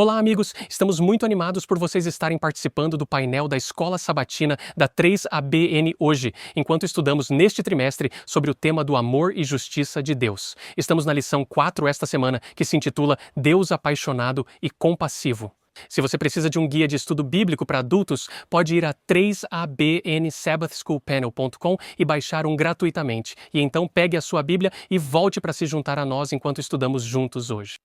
Olá, amigos! Estamos muito animados por vocês estarem participando do painel da Escola Sabatina da 3ABN hoje, enquanto estudamos neste trimestre sobre o tema do amor e justiça de Deus. Estamos na lição 4 esta semana, que se intitula Deus apaixonado e compassivo. Se você precisa de um guia de estudo bíblico para adultos, pode ir a 3abnsabbathschoolpanel.com e baixar um gratuitamente. E então pegue a sua Bíblia e volte para se juntar a nós enquanto estudamos juntos hoje.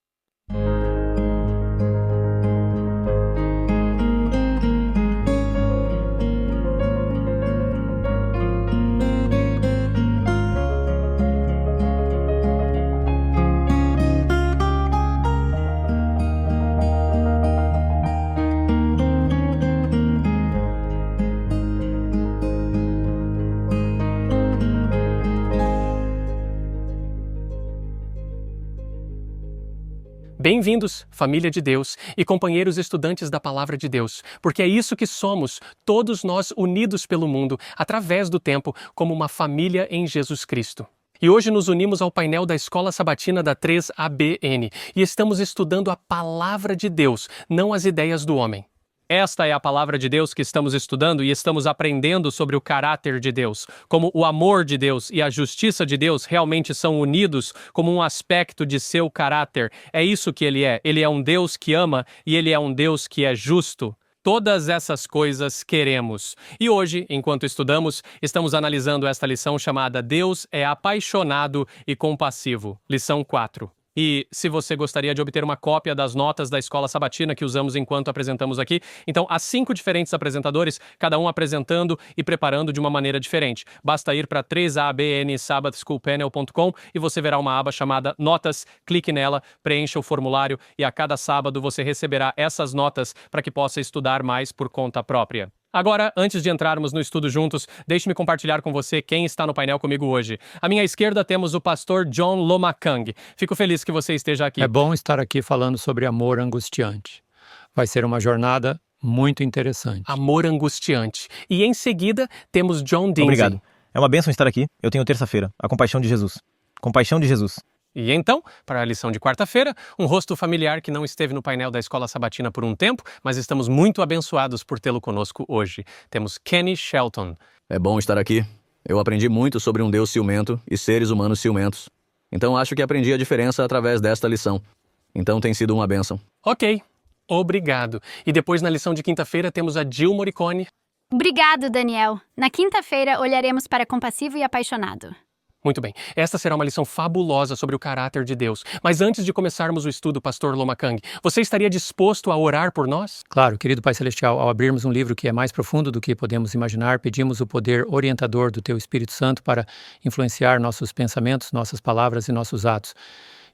Bem-vindos, família de Deus e companheiros estudantes da Palavra de Deus, porque é isso que somos, todos nós unidos pelo mundo, através do tempo, como uma família em Jesus Cristo. E hoje nos unimos ao painel da Escola Sabatina da 3ABN e estamos estudando a Palavra de Deus, não as ideias do homem. Esta é a palavra de Deus que estamos estudando e estamos aprendendo sobre o caráter de Deus, como o amor de Deus e a justiça de Deus realmente são unidos como um aspecto de seu caráter. É isso que ele é. Ele é um Deus que ama e ele é um Deus que é justo. Todas essas coisas queremos. E hoje, enquanto estudamos, estamos analisando esta lição chamada Deus é apaixonado e compassivo. Lição 4. E se você gostaria de obter uma cópia das notas da Escola Sabatina que usamos enquanto apresentamos aqui, então há 5 diferentes apresentadores, cada um apresentando e preparando de uma maneira diferente. Basta ir para 3abnsabbathschoolpanel.com e você verá uma aba chamada Notas, clique nela, preencha o formulário e a cada sábado você receberá essas notas para que possa estudar mais por conta própria. Agora, antes de entrarmos no estudo juntos, deixe-me compartilhar com você quem está no painel comigo hoje. À minha esquerda temos o pastor John Lomakang. Fico feliz que você esteja aqui. É bom estar aqui falando sobre amor angustiante. Vai ser uma jornada muito interessante. Amor angustiante. E em seguida temos John Dinsley. Obrigado. É uma bênção estar aqui. Eu tenho terça-feira. A compaixão de Jesus. Compaixão de Jesus. E então, para a lição de quarta-feira, um rosto familiar que não esteve no painel da Escola Sabatina por um tempo, mas estamos muito abençoados por tê-lo conosco hoje. Temos Kenny Shelton. É bom estar aqui. Eu aprendi muito sobre um Deus ciumento e seres humanos ciumentos. Então acho que aprendi a diferença através desta lição. Então tem sido uma bênção. Ok, obrigado. E depois na lição de quinta-feira temos a Jill Morricone. Obrigado, Daniel. Na quinta-feira olharemos para compassivo e apaixonado. Muito bem, esta será uma lição fabulosa sobre o caráter de Deus. Mas antes de começarmos o estudo, pastor Lomakang, você estaria disposto a orar por nós? Claro, querido Pai Celestial, ao abrirmos um livro que é mais profundo do que podemos imaginar, pedimos o poder orientador do Teu Espírito Santo para influenciar nossos pensamentos, nossas palavras e nossos atos.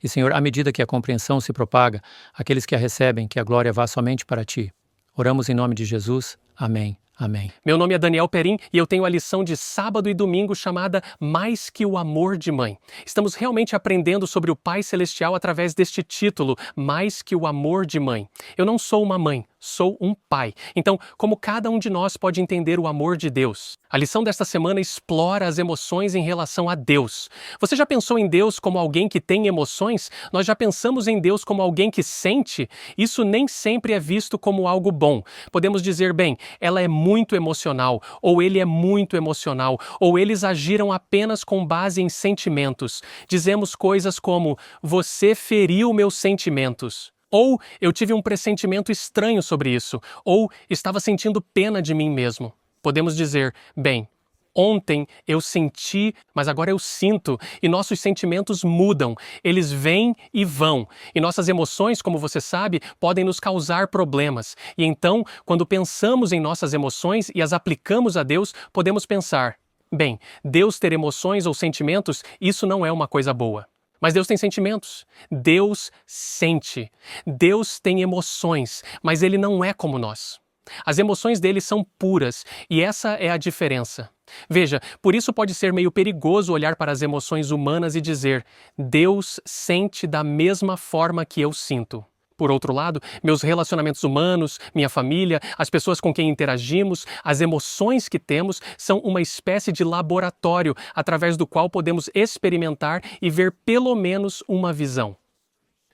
E, Senhor, à medida que a compreensão se propaga, aqueles que a recebem, que a glória vá somente para Ti. Oramos em nome de Jesus. Amém. Amém. Meu nome é Daniel Perim e eu tenho a lição de sábado e domingo chamada Mais que o Amor de Mãe. Estamos realmente aprendendo sobre o Pai Celestial através deste título, Mais que o Amor de Mãe. Eu não sou uma mãe, sou um pai. Então, como cada um de nós pode entender o amor de Deus? A lição desta semana explora as emoções em relação a Deus. Você já pensou em Deus como alguém que tem emoções? Nós já pensamos em Deus como alguém que sente? Isso nem sempre é visto como algo bom. Podemos dizer, bem, ela é muito emocional, ou ele é muito emocional, ou eles agiram apenas com base em sentimentos. Dizemos coisas como, você feriu meus sentimentos. Ou eu tive um pressentimento estranho sobre isso, ou estava sentindo pena de mim mesmo. Podemos dizer, bem, ontem eu senti, mas agora eu sinto, e nossos sentimentos mudam, eles vêm e vão. E nossas emoções, como você sabe, podem nos causar problemas. E então, quando pensamos em nossas emoções e as aplicamos a Deus, podemos pensar, bem, Deus ter emoções ou sentimentos, isso não é uma coisa boa. Mas Deus tem sentimentos. Deus sente. Deus tem emoções, mas Ele não é como nós. As emoções dele são puras, e essa é a diferença. Veja, por isso pode ser meio perigoso olhar para as emoções humanas e dizer, Deus sente da mesma forma que eu sinto. Por outro lado, meus relacionamentos humanos, minha família, as pessoas com quem interagimos, as emoções que temos são uma espécie de laboratório através do qual podemos experimentar e ver pelo menos uma visão.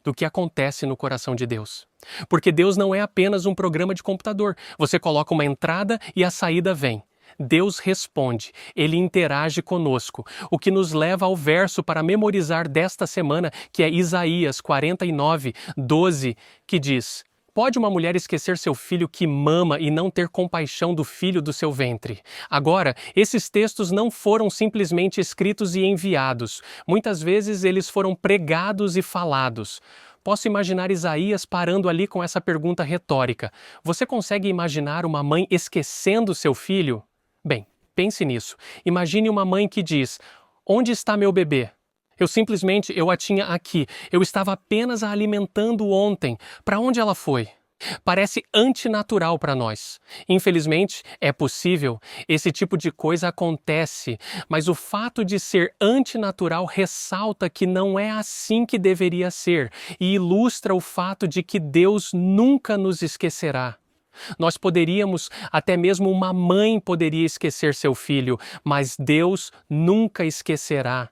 do que acontece no coração de Deus. Porque Deus não é apenas um programa de computador. Você coloca uma entrada e a saída vem. Deus responde, Ele interage conosco, o que nos leva ao verso para memorizar desta semana, que é Isaías 49, 12, que diz: Pode uma mulher esquecer seu filho que mama e não ter compaixão do filho do seu ventre? Agora, esses textos não foram simplesmente escritos e enviados. Muitas vezes eles foram pregados e falados. Posso imaginar Isaías parando ali com essa pergunta retórica. Você consegue imaginar uma mãe esquecendo seu filho? Bem, pense nisso. Imagine uma mãe que diz: Onde está meu bebê? Eu a tinha aqui. Eu estava apenas a alimentando ontem. Para onde ela foi? Parece antinatural para nós. Infelizmente, é possível. Esse tipo de coisa acontece. Mas o fato de ser antinatural ressalta que não é assim que deveria ser e ilustra o fato de que Deus nunca nos esquecerá. Nós poderíamos, até mesmo uma mãe poderia esquecer seu filho, mas Deus nunca esquecerá.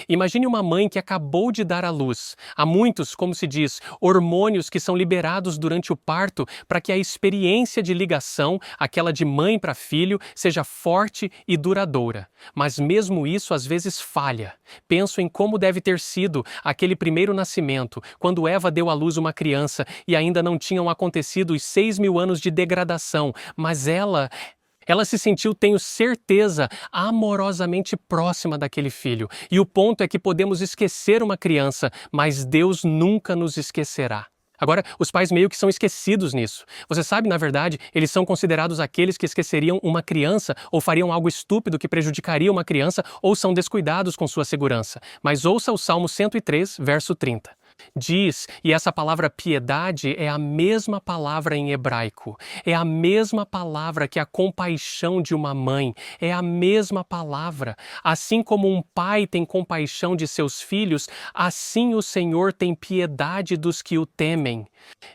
Imagine uma mãe que acabou de dar à luz. Há muitos, como se diz, hormônios que são liberados durante o parto para que a experiência de ligação, aquela de mãe para filho, seja forte e duradoura. Mas mesmo isso às vezes falha. Penso em como deve ter sido aquele primeiro nascimento, quando Eva deu à luz uma criança e ainda não tinham acontecido os 6.000 anos de degradação, mas ela se sentiu, tenho certeza, amorosamente próxima daquele filho. E o ponto é que podemos esquecer uma criança, mas Deus nunca nos esquecerá. Agora, os pais meio que são esquecidos nisso. Você sabe, na verdade, eles são considerados aqueles que esqueceriam uma criança ou fariam algo estúpido que prejudicaria uma criança ou são descuidados com sua segurança. Mas ouça o Salmo 103, verso 30. Diz, e essa palavra piedade é a mesma palavra em hebraico, é a mesma palavra que a compaixão de uma mãe, é a mesma palavra. Assim como um pai tem compaixão de seus filhos, assim o Senhor tem piedade dos que o temem.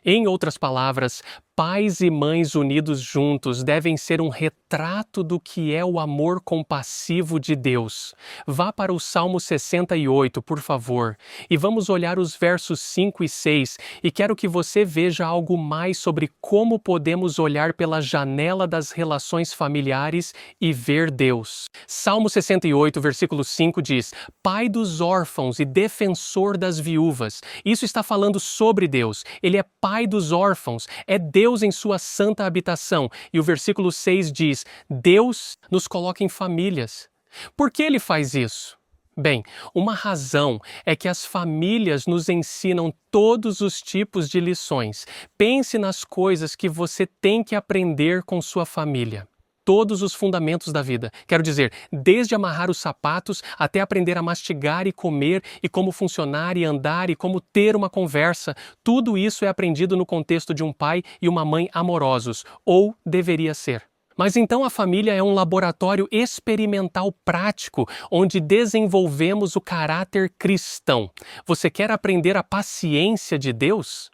Em outras palavras, pais e mães unidos juntos devem ser um retrato do que é o amor compassivo de Deus. Vá para o Salmo 68, por favor, e vamos olhar os versos 5 e 6, e quero que você veja algo mais sobre como podemos olhar pela janela das relações familiares e ver Deus. Salmo 68, versículo 5 diz: Pai dos órfãos e defensor das viúvas. Isso está falando sobre Deus. Ele é pai dos órfãos, é Deus em sua santa habitação. E o versículo 6 diz: Deus nos coloca em famílias. Por que ele faz isso? Bem, uma razão é que as famílias nos ensinam todos os tipos de lições. Pense nas coisas que você tem que aprender com sua família. Todos os fundamentos da vida. Quero dizer, desde amarrar os sapatos até aprender a mastigar e comer e como funcionar e andar e como ter uma conversa. Tudo isso é aprendido no contexto de um pai e uma mãe amorosos, ou deveria ser. Mas então a família é um laboratório experimental prático, onde desenvolvemos o caráter cristão. Você quer aprender a paciência de Deus?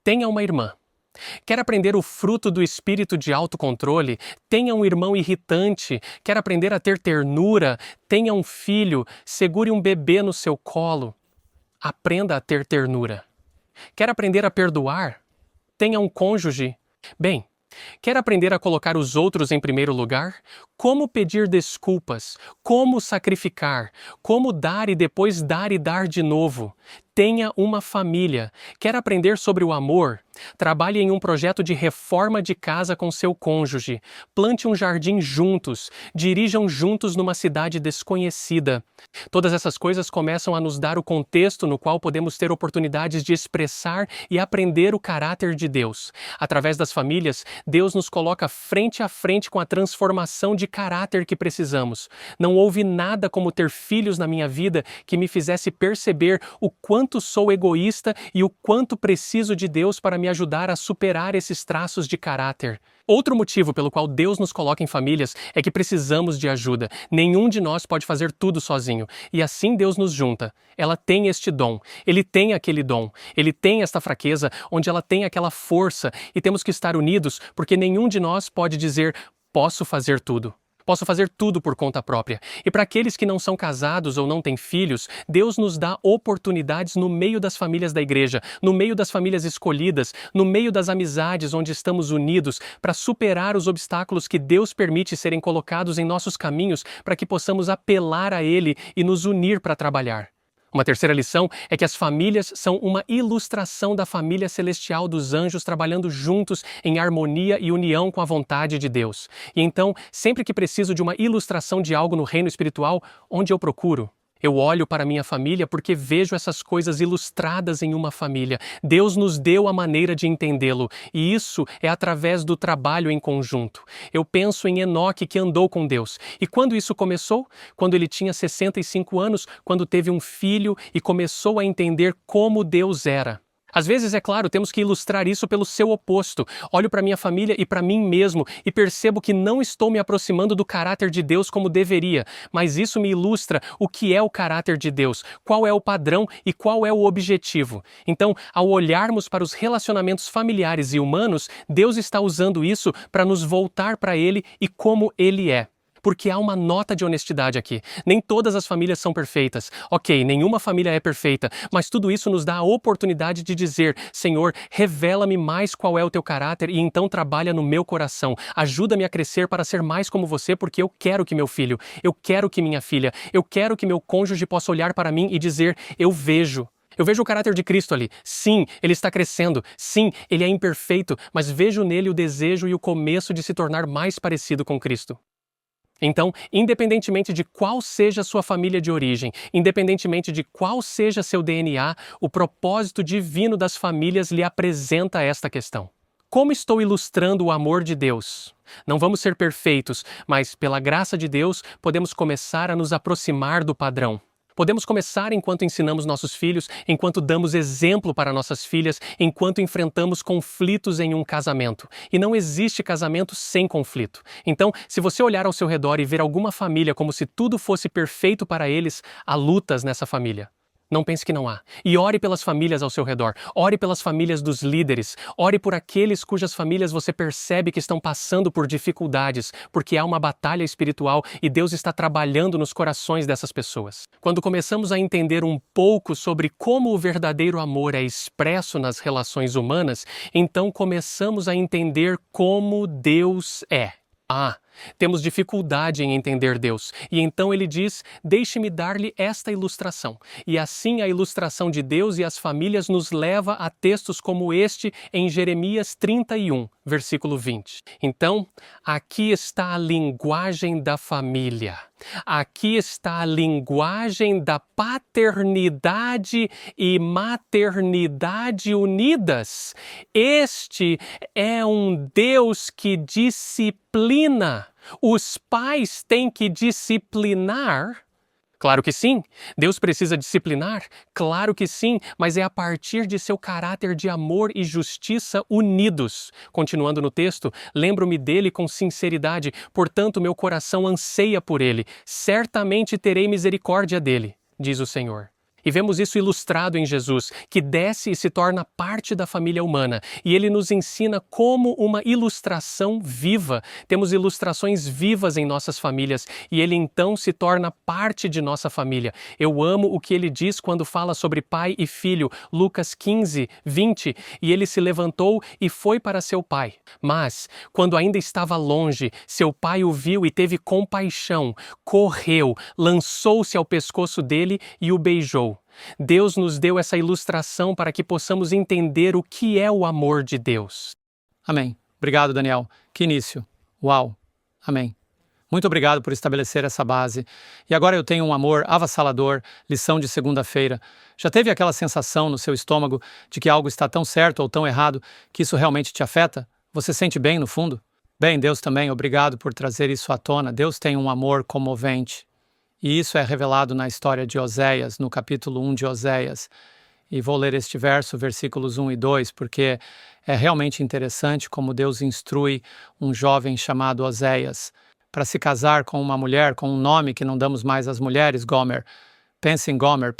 Tenha uma irmã. Quer aprender o fruto do espírito de autocontrole? Tenha um irmão irritante. Quer aprender a ter ternura? Tenha um filho. Segure um bebê no seu colo. Aprenda a ter ternura. Quer aprender a perdoar? Tenha um cônjuge. Bem, quer aprender a colocar os outros em primeiro lugar? Como pedir desculpas? Como sacrificar? Como dar e depois dar e dar de novo? Tenha uma família. Quer aprender sobre o amor? Trabalhe em um projeto de reforma de casa com seu cônjuge. Plante um jardim juntos. Dirijam juntos numa cidade desconhecida. Todas essas coisas começam a nos dar o contexto no qual podemos ter oportunidades de expressar e aprender o caráter de Deus. Através das famílias, Deus nos coloca frente a frente com a transformação de caráter que precisamos. Não houve nada como ter filhos na minha vida que me fizesse perceber o quanto sou egoísta e o quanto preciso de Deus para me ajudar a superar esses traços de caráter. Outro motivo pelo qual Deus nos coloca em famílias é que precisamos de ajuda. Nenhum de nós pode fazer tudo sozinho. E assim Deus nos junta. Ela tem este dom. Ele tem aquele dom. Ele tem esta fraqueza, onde ela tem aquela força. E temos que estar unidos, porque nenhum de nós pode dizer, posso fazer tudo. Posso fazer tudo por conta própria. E para aqueles que não são casados ou não têm filhos, Deus nos dá oportunidades no meio das famílias da igreja, no meio das famílias escolhidas, no meio das amizades onde estamos unidos, para superar os obstáculos que Deus permite serem colocados em nossos caminhos para que possamos apelar a Ele e nos unir para trabalhar. Uma terceira lição é que as famílias são uma ilustração da família celestial dos anjos trabalhando juntos em harmonia e união com a vontade de Deus. E então, sempre que preciso de uma ilustração de algo no reino espiritual, onde eu procuro? Eu olho para minha família porque vejo essas coisas ilustradas em uma família. Deus nos deu a maneira de entendê-lo, e isso é através do trabalho em conjunto. Eu penso em Enoque que andou com Deus. E quando isso começou? Quando ele tinha 65 anos, quando teve um filho e começou a entender como Deus era. Às vezes, é claro, temos que ilustrar isso pelo seu oposto. Olho para minha família e para mim mesmo e percebo que não estou me aproximando do caráter de Deus como deveria, mas isso me ilustra o que é o caráter de Deus, qual é o padrão e qual é o objetivo. Então, ao olharmos para os relacionamentos familiares e humanos, Deus está usando isso para nos voltar para Ele e como Ele é. Porque há uma nota de honestidade aqui. Nem todas as famílias são perfeitas. Ok, nenhuma família é perfeita, mas tudo isso nos dá a oportunidade de dizer: Senhor, revela-me mais qual é o teu caráter e então trabalha no meu coração. Ajuda-me a crescer para ser mais como você, porque eu quero que meu filho, eu quero que minha filha, eu quero que meu cônjuge possa olhar para mim e dizer: eu vejo. Eu vejo o caráter de Cristo ali. Sim, ele está crescendo. Sim, ele é imperfeito, mas vejo nele o desejo e o começo de se tornar mais parecido com Cristo. Então, independentemente de qual seja a sua família de origem, independentemente de qual seja seu DNA, o propósito divino das famílias lhe apresenta esta questão. Como estou ilustrando o amor de Deus? Não vamos ser perfeitos, mas pela graça de Deus podemos começar a nos aproximar do padrão. Podemos começar enquanto ensinamos nossos filhos, enquanto damos exemplo para nossas filhas, enquanto enfrentamos conflitos em um casamento. E não existe casamento sem conflito. Então, se você olhar ao seu redor e ver alguma família como se tudo fosse perfeito para eles, há lutas nessa família. Não pense que não há. E ore pelas famílias ao seu redor. Ore pelas famílias dos líderes. Ore por aqueles cujas famílias você percebe que estão passando por dificuldades, porque há uma batalha espiritual e Deus está trabalhando nos corações dessas pessoas. Quando começamos a entender um pouco sobre como o verdadeiro amor é expresso nas relações humanas, então começamos a entender como Deus é. Temos dificuldade em entender Deus. E então ele diz: deixe-me dar-lhe esta ilustração. E assim a ilustração de Deus e as famílias nos leva a textos como este em Jeremias 31, versículo 20. Então, aqui está a linguagem da família. Aqui está a linguagem da paternidade e maternidade unidas. Este é um Deus que disciplina. Os pais têm que disciplinar? Claro que sim. Deus precisa disciplinar? Claro que sim, mas é a partir de seu caráter de amor e justiça unidos. Continuando no texto, lembro-me dele com sinceridade, portanto meu coração anseia por ele. Certamente terei misericórdia dele, diz o Senhor. E vemos isso ilustrado em Jesus, que desce e se torna parte da família humana. E ele nos ensina como uma ilustração viva. Temos ilustrações vivas em nossas famílias e ele então se torna parte de nossa família. Eu amo o que ele diz quando fala sobre pai e filho, Lucas 15, 20. E ele se levantou e foi para seu pai. Mas, quando ainda estava longe, seu pai o viu e teve compaixão, correu, lançou-se ao pescoço dele e o beijou. Deus nos deu essa ilustração para que possamos entender o que é o amor de Deus. Amém. Obrigado, Daniel. Que início. Uau. Amém. Muito obrigado por estabelecer essa base. E agora eu tenho um amor avassalador, lição de segunda-feira. Já teve aquela sensação no seu estômago de que algo está tão certo ou tão errado que isso realmente te afeta? Você sente bem no fundo? Bem, Deus também, obrigado por trazer isso à tona. Deus tem um amor comovente. E isso é revelado na história de Oséias, no capítulo 1 de Oséias. E vou ler este verso, versículos 1 e 2, porque é realmente interessante como Deus instrui um jovem chamado Oséias para se casar com uma mulher com um nome que não damos mais às mulheres, Gomer. Pense em Gomer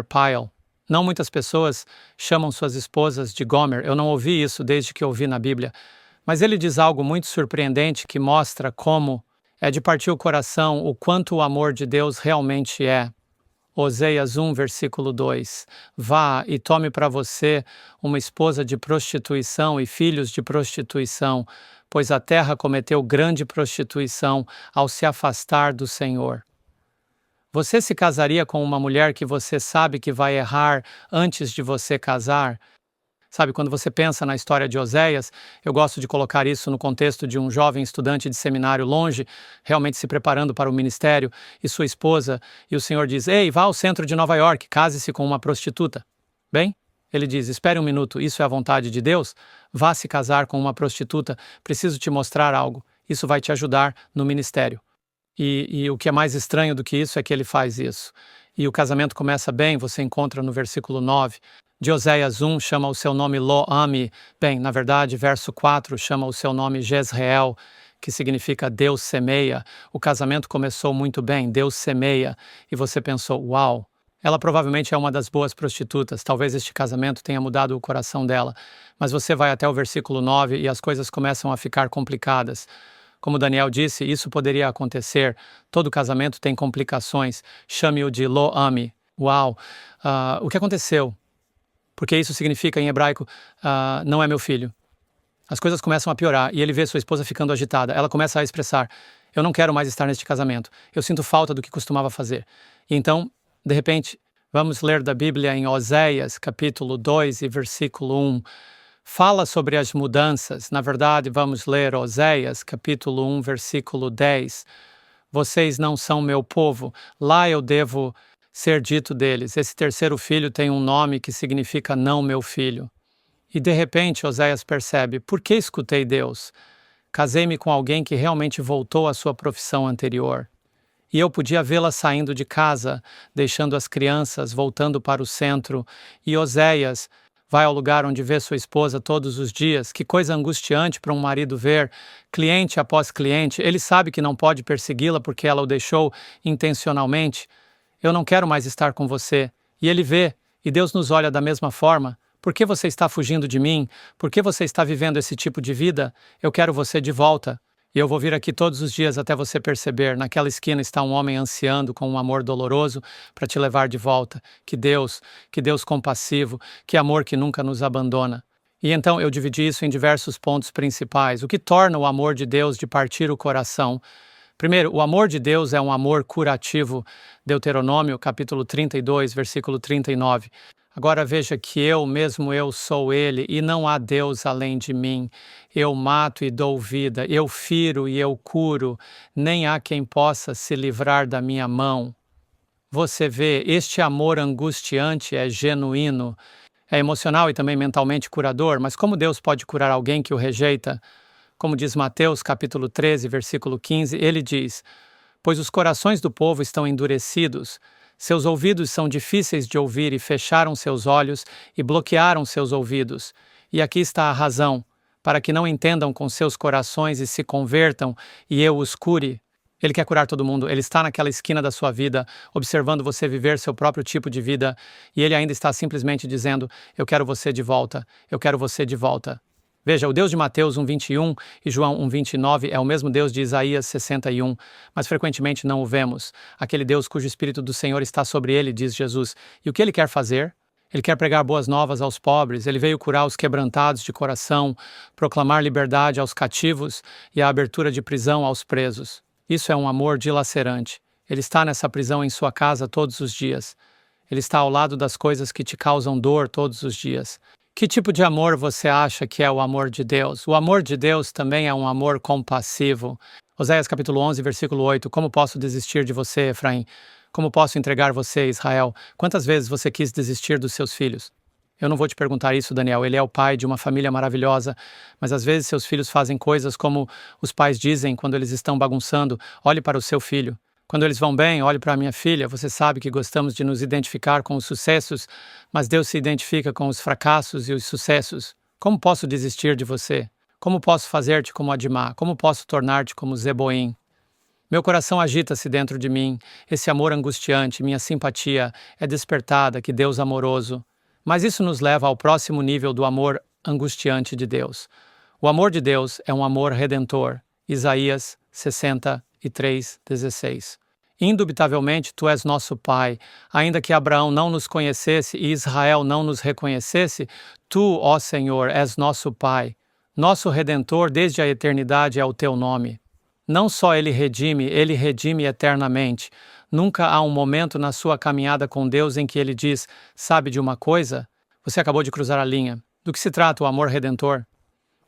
Pyle. Não muitas pessoas chamam suas esposas de Gomer. Eu não ouvi isso desde que ouvi na Bíblia. Mas ele diz algo muito surpreendente que mostra como É de partir o coração o quanto o amor de Deus realmente é. Oséias 1, versículo 2. Vá e tome para você uma esposa de prostituição e filhos de prostituição, pois a terra cometeu grande prostituição ao se afastar do Senhor. Você se casaria com uma mulher que você sabe que vai errar antes de você casar? Sabe, quando você pensa na história de Oséias, eu gosto de colocar isso no contexto de um jovem estudante de seminário longe, realmente se preparando para o ministério, e sua esposa, e o Senhor diz: ei, vá ao centro de Nova York, case-se com uma prostituta. Bem, ele diz: espere um minuto, isso é a vontade de Deus? Vá se casar com uma prostituta, preciso te mostrar algo, isso vai te ajudar no ministério. E o que é mais estranho do que isso é que ele faz isso. E o casamento começa bem, você encontra no versículo 9, de Oséias 1 chama o seu nome Lo-Ami. Bem, na verdade, verso 4 chama o seu nome Jezreel, que significa Deus semeia. O casamento começou muito bem, Deus semeia. E você pensou, uau, ela provavelmente é uma das boas prostitutas, talvez este casamento tenha mudado o coração dela. Mas você vai até o versículo 9 e as coisas começam a ficar complicadas. Como Daniel disse, isso poderia acontecer. Todo casamento tem complicações. Chame-o de Lo-Ami. Uau! O que aconteceu? Porque isso significa em hebraico, não é meu filho. As coisas começam a piorar e ele vê sua esposa ficando agitada. Ela começa a expressar: eu não quero mais estar neste casamento. Eu sinto falta do que costumava fazer. E então, de repente, vamos ler da Bíblia em Oséias, capítulo 2 e versículo 1. Fala sobre as mudanças. Na verdade, vamos ler Oséias, capítulo 1, versículo 10. Vocês não são meu povo. Lá eu devo ser dito deles: esse terceiro filho tem um nome que significa não meu filho. E de repente Oséias percebe: por que escutei Deus? Casei-me com alguém que realmente voltou à sua profissão anterior. E eu podia vê-la saindo de casa, deixando as crianças, voltando para o centro. E Oséias vai ao lugar onde vê sua esposa todos os dias. Que coisa angustiante para um marido ver, cliente após cliente. Ele sabe que não pode persegui-la porque ela o deixou intencionalmente. Eu não quero mais estar com você. E ele vê, e Deus nos olha da mesma forma. Por que você está fugindo de mim? Por que você está vivendo esse tipo de vida? Eu quero você de volta. E eu vou vir aqui todos os dias até você perceber. Naquela esquina está um homem ansiando com um amor doloroso para te levar de volta. Que Deus compassivo, que amor que nunca nos abandona. E então eu dividi isso em diversos pontos principais. O que torna o amor de Deus de partir o coração? Primeiro, o amor de Deus é um amor curativo. Deuteronômio, capítulo 32, versículo 39. Agora veja que eu, mesmo eu, sou Ele, e não há Deus além de mim. Eu mato e dou vida, eu firo e eu curo, nem há quem possa se livrar da minha mão. Você vê, este amor angustiante é genuíno, é emocional e também mentalmente curador, mas como Deus pode curar alguém que o rejeita? Como diz Mateus, capítulo 13, versículo 15, ele diz: pois os corações do povo estão endurecidos, seus ouvidos são difíceis de ouvir e fecharam seus olhos e bloquearam seus ouvidos. E aqui está a razão, para que não entendam com seus corações e se convertam e eu os cure. Ele quer curar todo mundo, ele está naquela esquina da sua vida, observando você viver seu próprio tipo de vida, e ele ainda está simplesmente dizendo: eu quero você de volta, eu quero você de volta. Veja, o Deus de Mateus 1,21 e João 1,29 é o mesmo Deus de Isaías 61, mas frequentemente não o vemos. Aquele Deus cujo Espírito do Senhor está sobre ele, diz Jesus. E o que ele quer fazer? Ele quer pregar boas novas aos pobres, ele veio curar os quebrantados de coração, proclamar liberdade aos cativos e a abertura de prisão aos presos. Isso é um amor dilacerante. Ele está nessa prisão em sua casa todos os dias. Ele está ao lado das coisas que te causam dor todos os dias. Que tipo de amor você acha que é o amor de Deus? O amor de Deus também é um amor compassivo. Oséias capítulo 11, versículo 8. Como posso desistir de você, Efraim? Como posso entregar você, Israel? Quantas vezes você quis desistir dos seus filhos? Eu não vou te perguntar isso, Daniel. Ele é o pai de uma família maravilhosa, mas às vezes seus filhos fazem coisas como os pais dizem quando eles estão bagunçando: olhe para o seu filho. Quando eles vão bem, olhe para a minha filha. Você sabe que gostamos de nos identificar com os sucessos, mas Deus se identifica com os fracassos e os sucessos. Como posso desistir de você? Como posso fazer-te como Adimá? Como posso tornar-te como Zeboim? Meu coração agita-se dentro de mim. Esse amor angustiante, minha simpatia é despertada, que Deus amoroso. Mas isso nos leva ao próximo nível do amor angustiante de Deus. O amor de Deus é um amor redentor. Isaías 61. e 3:16. Indubitavelmente, tu és nosso Pai. Ainda que Abraão não nos conhecesse e Israel não nos reconhecesse, tu, ó Senhor, és nosso Pai. Nosso Redentor desde a eternidade é o teu nome. Não só ele redime eternamente. Nunca há um momento na sua caminhada com Deus em que ele diz: sabe de uma coisa? Você acabou de cruzar a linha. Do que se trata o amor redentor?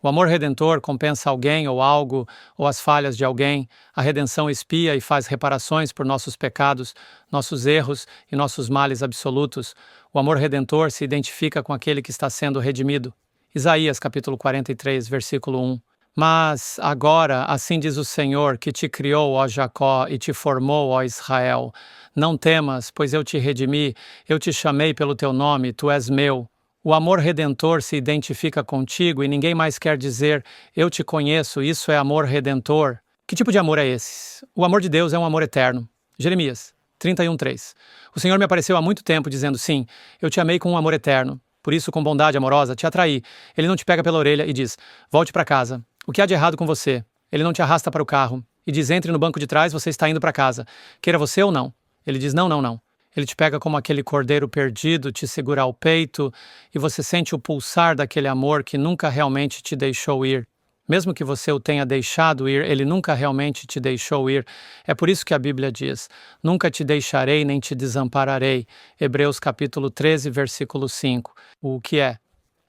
O amor redentor compensa alguém ou algo, ou as falhas de alguém. A redenção expia e faz reparações por nossos pecados, nossos erros e nossos males absolutos. O amor redentor se identifica com aquele que está sendo redimido. Isaías capítulo 43, versículo 1. Mas agora, assim diz o Senhor, que te criou, ó Jacó, e te formou, ó Israel. Não temas, pois eu te redimi, eu te chamei pelo teu nome, tu és meu. O amor redentor se identifica contigo e ninguém mais quer dizer, eu te conheço, isso é amor redentor. Que tipo de amor é esse? O amor de Deus é um amor eterno. Jeremias 31:3. O Senhor me apareceu há muito tempo dizendo, sim, eu te amei com um amor eterno. Por isso, com bondade amorosa, te atraí. Ele não te pega pela orelha e diz, volte para casa. O que há de errado com você? Ele não te arrasta para o carro e diz, entre no banco de trás, você está indo para casa. Queira você ou não. Ele diz, não, não, não. Ele te pega como aquele cordeiro perdido, te segura ao peito e você sente o pulsar daquele amor que nunca realmente te deixou ir. Mesmo que você o tenha deixado ir, ele nunca realmente te deixou ir. É por isso que a Bíblia diz, nunca te deixarei nem te desampararei. Hebreus capítulo 13, versículo 5. O que é?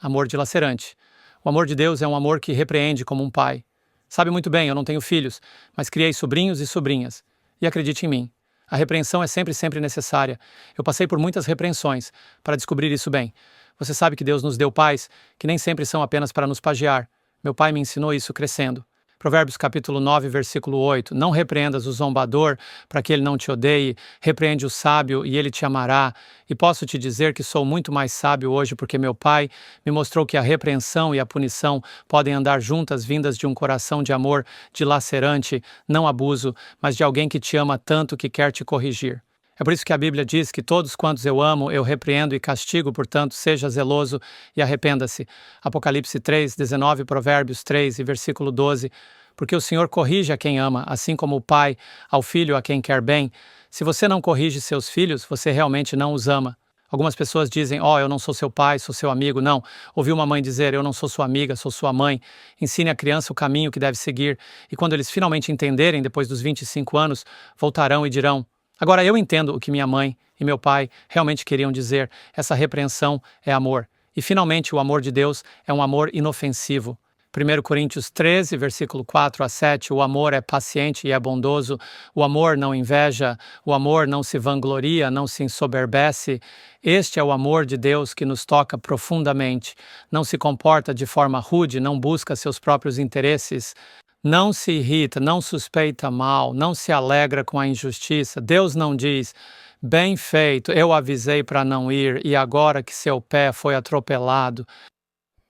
Amor dilacerante. O amor de Deus é um amor que repreende como um pai. Sabe muito bem, eu não tenho filhos, mas criei sobrinhos e sobrinhas. E acredite em mim. A repreensão é sempre necessária. Eu passei por muitas repreensões para descobrir isso bem. Você sabe que Deus nos deu pais que nem sempre são apenas para nos pajear. Meu pai me ensinou isso crescendo. Provérbios capítulo 9, versículo 8. Não repreendas o zombador para que ele não te odeie. Repreende o sábio e ele te amará. E posso te dizer que sou muito mais sábio hoje porque meu pai me mostrou que a repreensão e a punição podem andar juntas vindas de um coração de amor dilacerante, não abuso, mas de alguém que te ama tanto que quer te corrigir. É por isso que a Bíblia diz que todos quantos eu amo, eu repreendo e castigo, portanto, seja zeloso e arrependa-se. Apocalipse 3, 19, Provérbios 3 e versículo 12. Porque o Senhor corrige a quem ama, assim como o pai ao filho a quem quer bem. Se você não corrige seus filhos, você realmente não os ama. Algumas pessoas dizem, eu não sou seu pai, sou seu amigo. Não. Ouvi uma mãe dizer, eu não sou sua amiga, sou sua mãe. Ensine a criança o caminho que deve seguir. E quando eles finalmente entenderem, depois dos 25 anos, voltarão e dirão, agora eu entendo o que minha mãe e meu pai realmente queriam dizer. Essa repreensão é amor. E finalmente o amor de Deus é um amor inofensivo. 1 Coríntios 13, versículo 4 a 7, o amor é paciente e é bondoso, o amor não inveja, o amor não se vangloria, não se ensoberbece. Este é o amor de Deus que nos toca profundamente. Não se comporta de forma rude, não busca seus próprios interesses, não se irrita, não suspeita mal, não se alegra com a injustiça. Deus não diz, bem feito, eu avisei para não ir e agora que seu pé foi atropelado.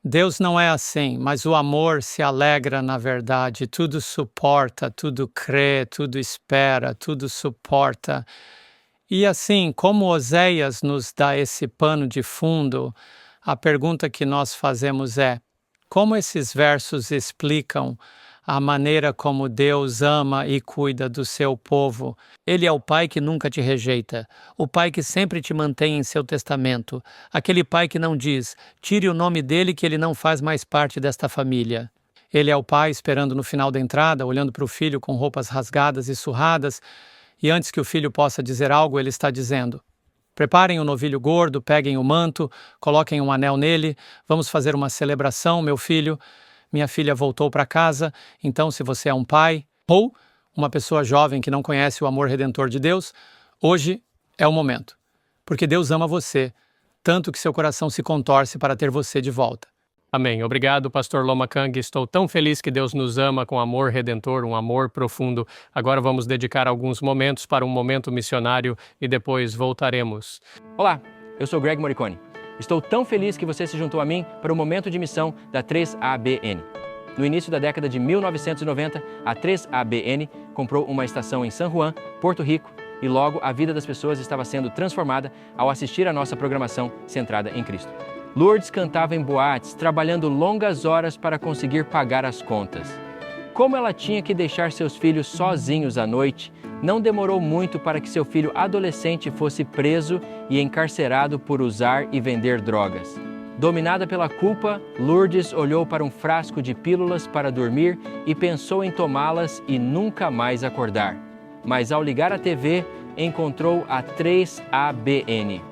Deus não é assim, mas o amor se alegra na verdade, tudo suporta, tudo crê, tudo espera, tudo suporta. E assim, como Oséias nos dá esse pano de fundo, a pergunta que nós fazemos é, como esses versos explicam a maneira como Deus ama e cuida do seu povo? Ele é o pai que nunca te rejeita, o pai que sempre te mantém em seu testamento, aquele pai que não diz, tire o nome dele que ele não faz mais parte desta família. Ele é o pai esperando no final da entrada, olhando para o filho com roupas rasgadas e surradas, e antes que o filho possa dizer algo, ele está dizendo, preparem o novilho gordo, peguem o manto, coloquem um anel nele, vamos fazer uma celebração, meu filho. Minha filha voltou para casa, então se você é um pai ou uma pessoa jovem que não conhece o amor redentor de Deus, hoje é o momento. Porque Deus ama você, tanto que seu coração se contorce para ter você de volta. Amém. Obrigado, pastor Loma Kang. Estou tão feliz que Deus nos ama com amor redentor, um amor profundo. Agora vamos dedicar alguns momentos para um momento missionário e depois voltaremos. Olá, eu sou Greg Morricone. Estou tão feliz que você se juntou a mim para o momento de missão da 3ABN. No início da década de 1990, a 3ABN comprou uma estação em San Juan, Porto Rico, e logo a vida das pessoas estava sendo transformada ao assistir a nossa programação centrada em Cristo. Lourdes cantava em boates, trabalhando longas horas para conseguir pagar as contas. como ela tinha que deixar seus filhos sozinhos à noite, não demorou muito para que seu filho adolescente fosse preso e encarcerado por usar e vender drogas. Dominada pela culpa, Lourdes olhou para um frasco de pílulas para dormir e pensou em tomá-las e nunca mais acordar. Mas ao ligar a TV, encontrou a 3ABN,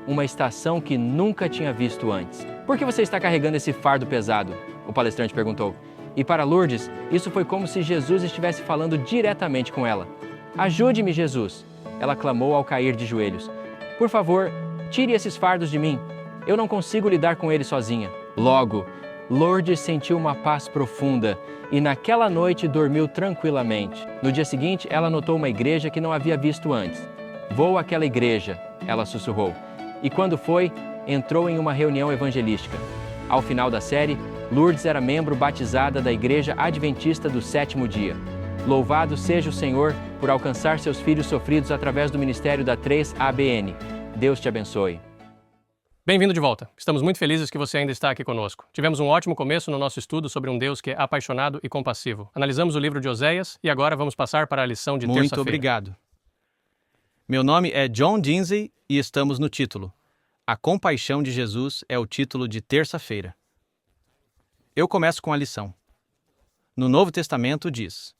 uma estação que nunca tinha visto antes. Por que você está carregando esse fardo pesado? O palestrante perguntou. E para Lourdes, isso foi como se Jesus estivesse falando diretamente com ela. Ajude-me, Jesus! Ela clamou ao cair de joelhos. Por favor, tire esses fardos de mim. Eu não consigo lidar com eles sozinha. Logo, Lourdes sentiu uma paz profunda e naquela noite dormiu tranquilamente. No dia seguinte, ela notou uma igreja que não havia visto antes. Vou àquela igreja, ela sussurrou. E quando foi, entrou em uma reunião evangelística. Ao final da série, Lourdes era membro batizada da Igreja Adventista do Sétimo Dia. Louvado seja o Senhor por alcançar seus filhos sofridos através do ministério da 3ABN. Deus te abençoe. Bem-vindo de volta. Estamos muito felizes que você ainda está aqui conosco. Tivemos um ótimo começo no nosso estudo sobre um Deus que é apaixonado e compassivo. Analisamos o livro de Oséias e agora vamos passar para a lição de terça-feira. Muito obrigado. Meu nome é John Dinsey e estamos no título. A compaixão de Jesus é o título de terça-feira. Eu começo com a lição. No Novo Testamento diz: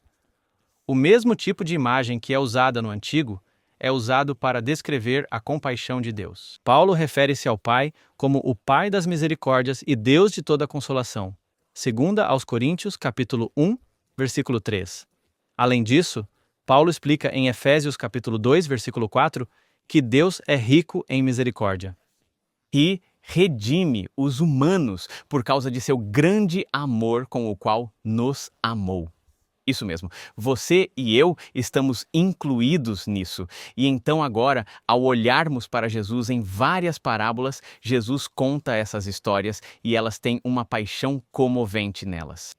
o mesmo tipo de imagem que é usada no Antigo é usado para descrever a compaixão de Deus. Paulo refere-se ao Pai como o Pai das misericórdias e Deus de toda consolação. 2 aos Coríntios, capítulo 1, versículo 3. Além disso, Paulo explica em Efésios, capítulo 2, versículo 4, que Deus é rico em misericórdia. E redime os humanos por causa de seu grande amor com o qual nos amou. Isso mesmo, você e eu estamos incluídos nisso. E então agora, ao olharmos para Jesus em várias parábolas, Jesus conta essas histórias e elas têm uma paixão comovente nelas.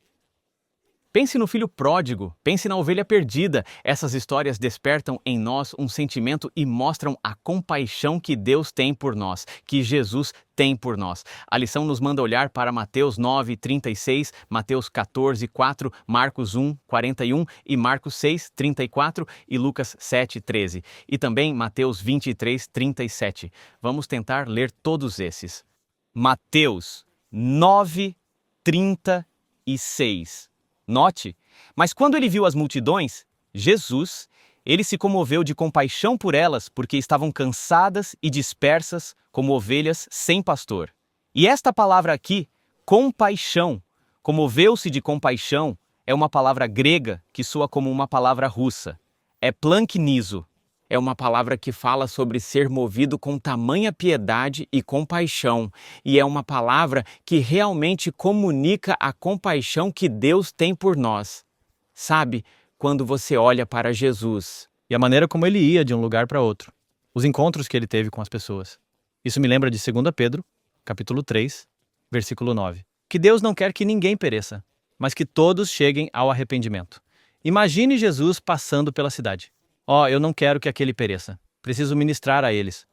Pense no filho pródigo, pense na ovelha perdida. Essas histórias despertam em nós um sentimento e mostram a compaixão que Deus tem por nós, que Jesus tem por nós. A lição nos manda olhar para Mateus 9, 36, Mateus 14, 4, Marcos 1, 41 e Marcos 6, 34 e Lucas 7, 13. E também Mateus 23, 37. Vamos tentar ler todos esses. Mateus 9, 36. Note, mas quando ele viu as multidões, Jesus, ele se comoveu de compaixão por elas, porque estavam cansadas e dispersas como ovelhas sem pastor. E esta palavra aqui, compaixão, comoveu-se de compaixão, é uma palavra grega que soa como uma palavra russa. É planknizo. É uma palavra que fala sobre ser movido com tamanha piedade e compaixão. E é uma palavra que realmente comunica a compaixão que Deus tem por nós. Sabe, quando você olha para Jesus. E a maneira como ele ia de um lugar para outro. Os encontros que ele teve com as pessoas. Isso me lembra de 2 Pedro, capítulo 3, versículo 9. Que Deus não quer que ninguém pereça, mas que todos cheguem ao arrependimento. Imagine Jesus passando pela cidade. Eu não quero que aquele pereça. Preciso ministrar a eles.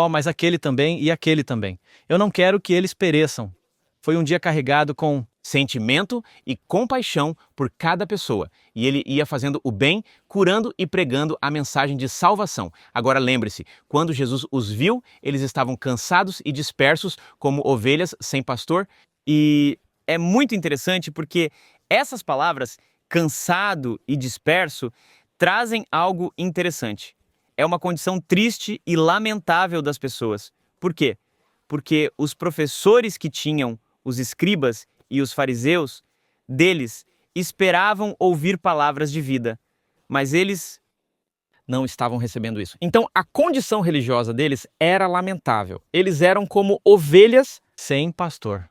Mas aquele também e aquele também. Eu não quero que eles pereçam. Foi um dia carregado com sentimento e compaixão por cada pessoa. E ele ia fazendo o bem, curando e pregando a mensagem de salvação. Agora lembre-se, quando Jesus os viu, eles estavam cansados e dispersos como ovelhas sem pastor. E é muito interessante porque essas palavras, cansado e disperso, trazem algo interessante. É uma condição triste e lamentável das pessoas. Por quê? Porque os professores que tinham, os escribas e os fariseus, deles esperavam ouvir palavras de vida, mas eles não estavam recebendo isso. Então, a condição religiosa deles era lamentável. Eles eram como ovelhas sem pastor.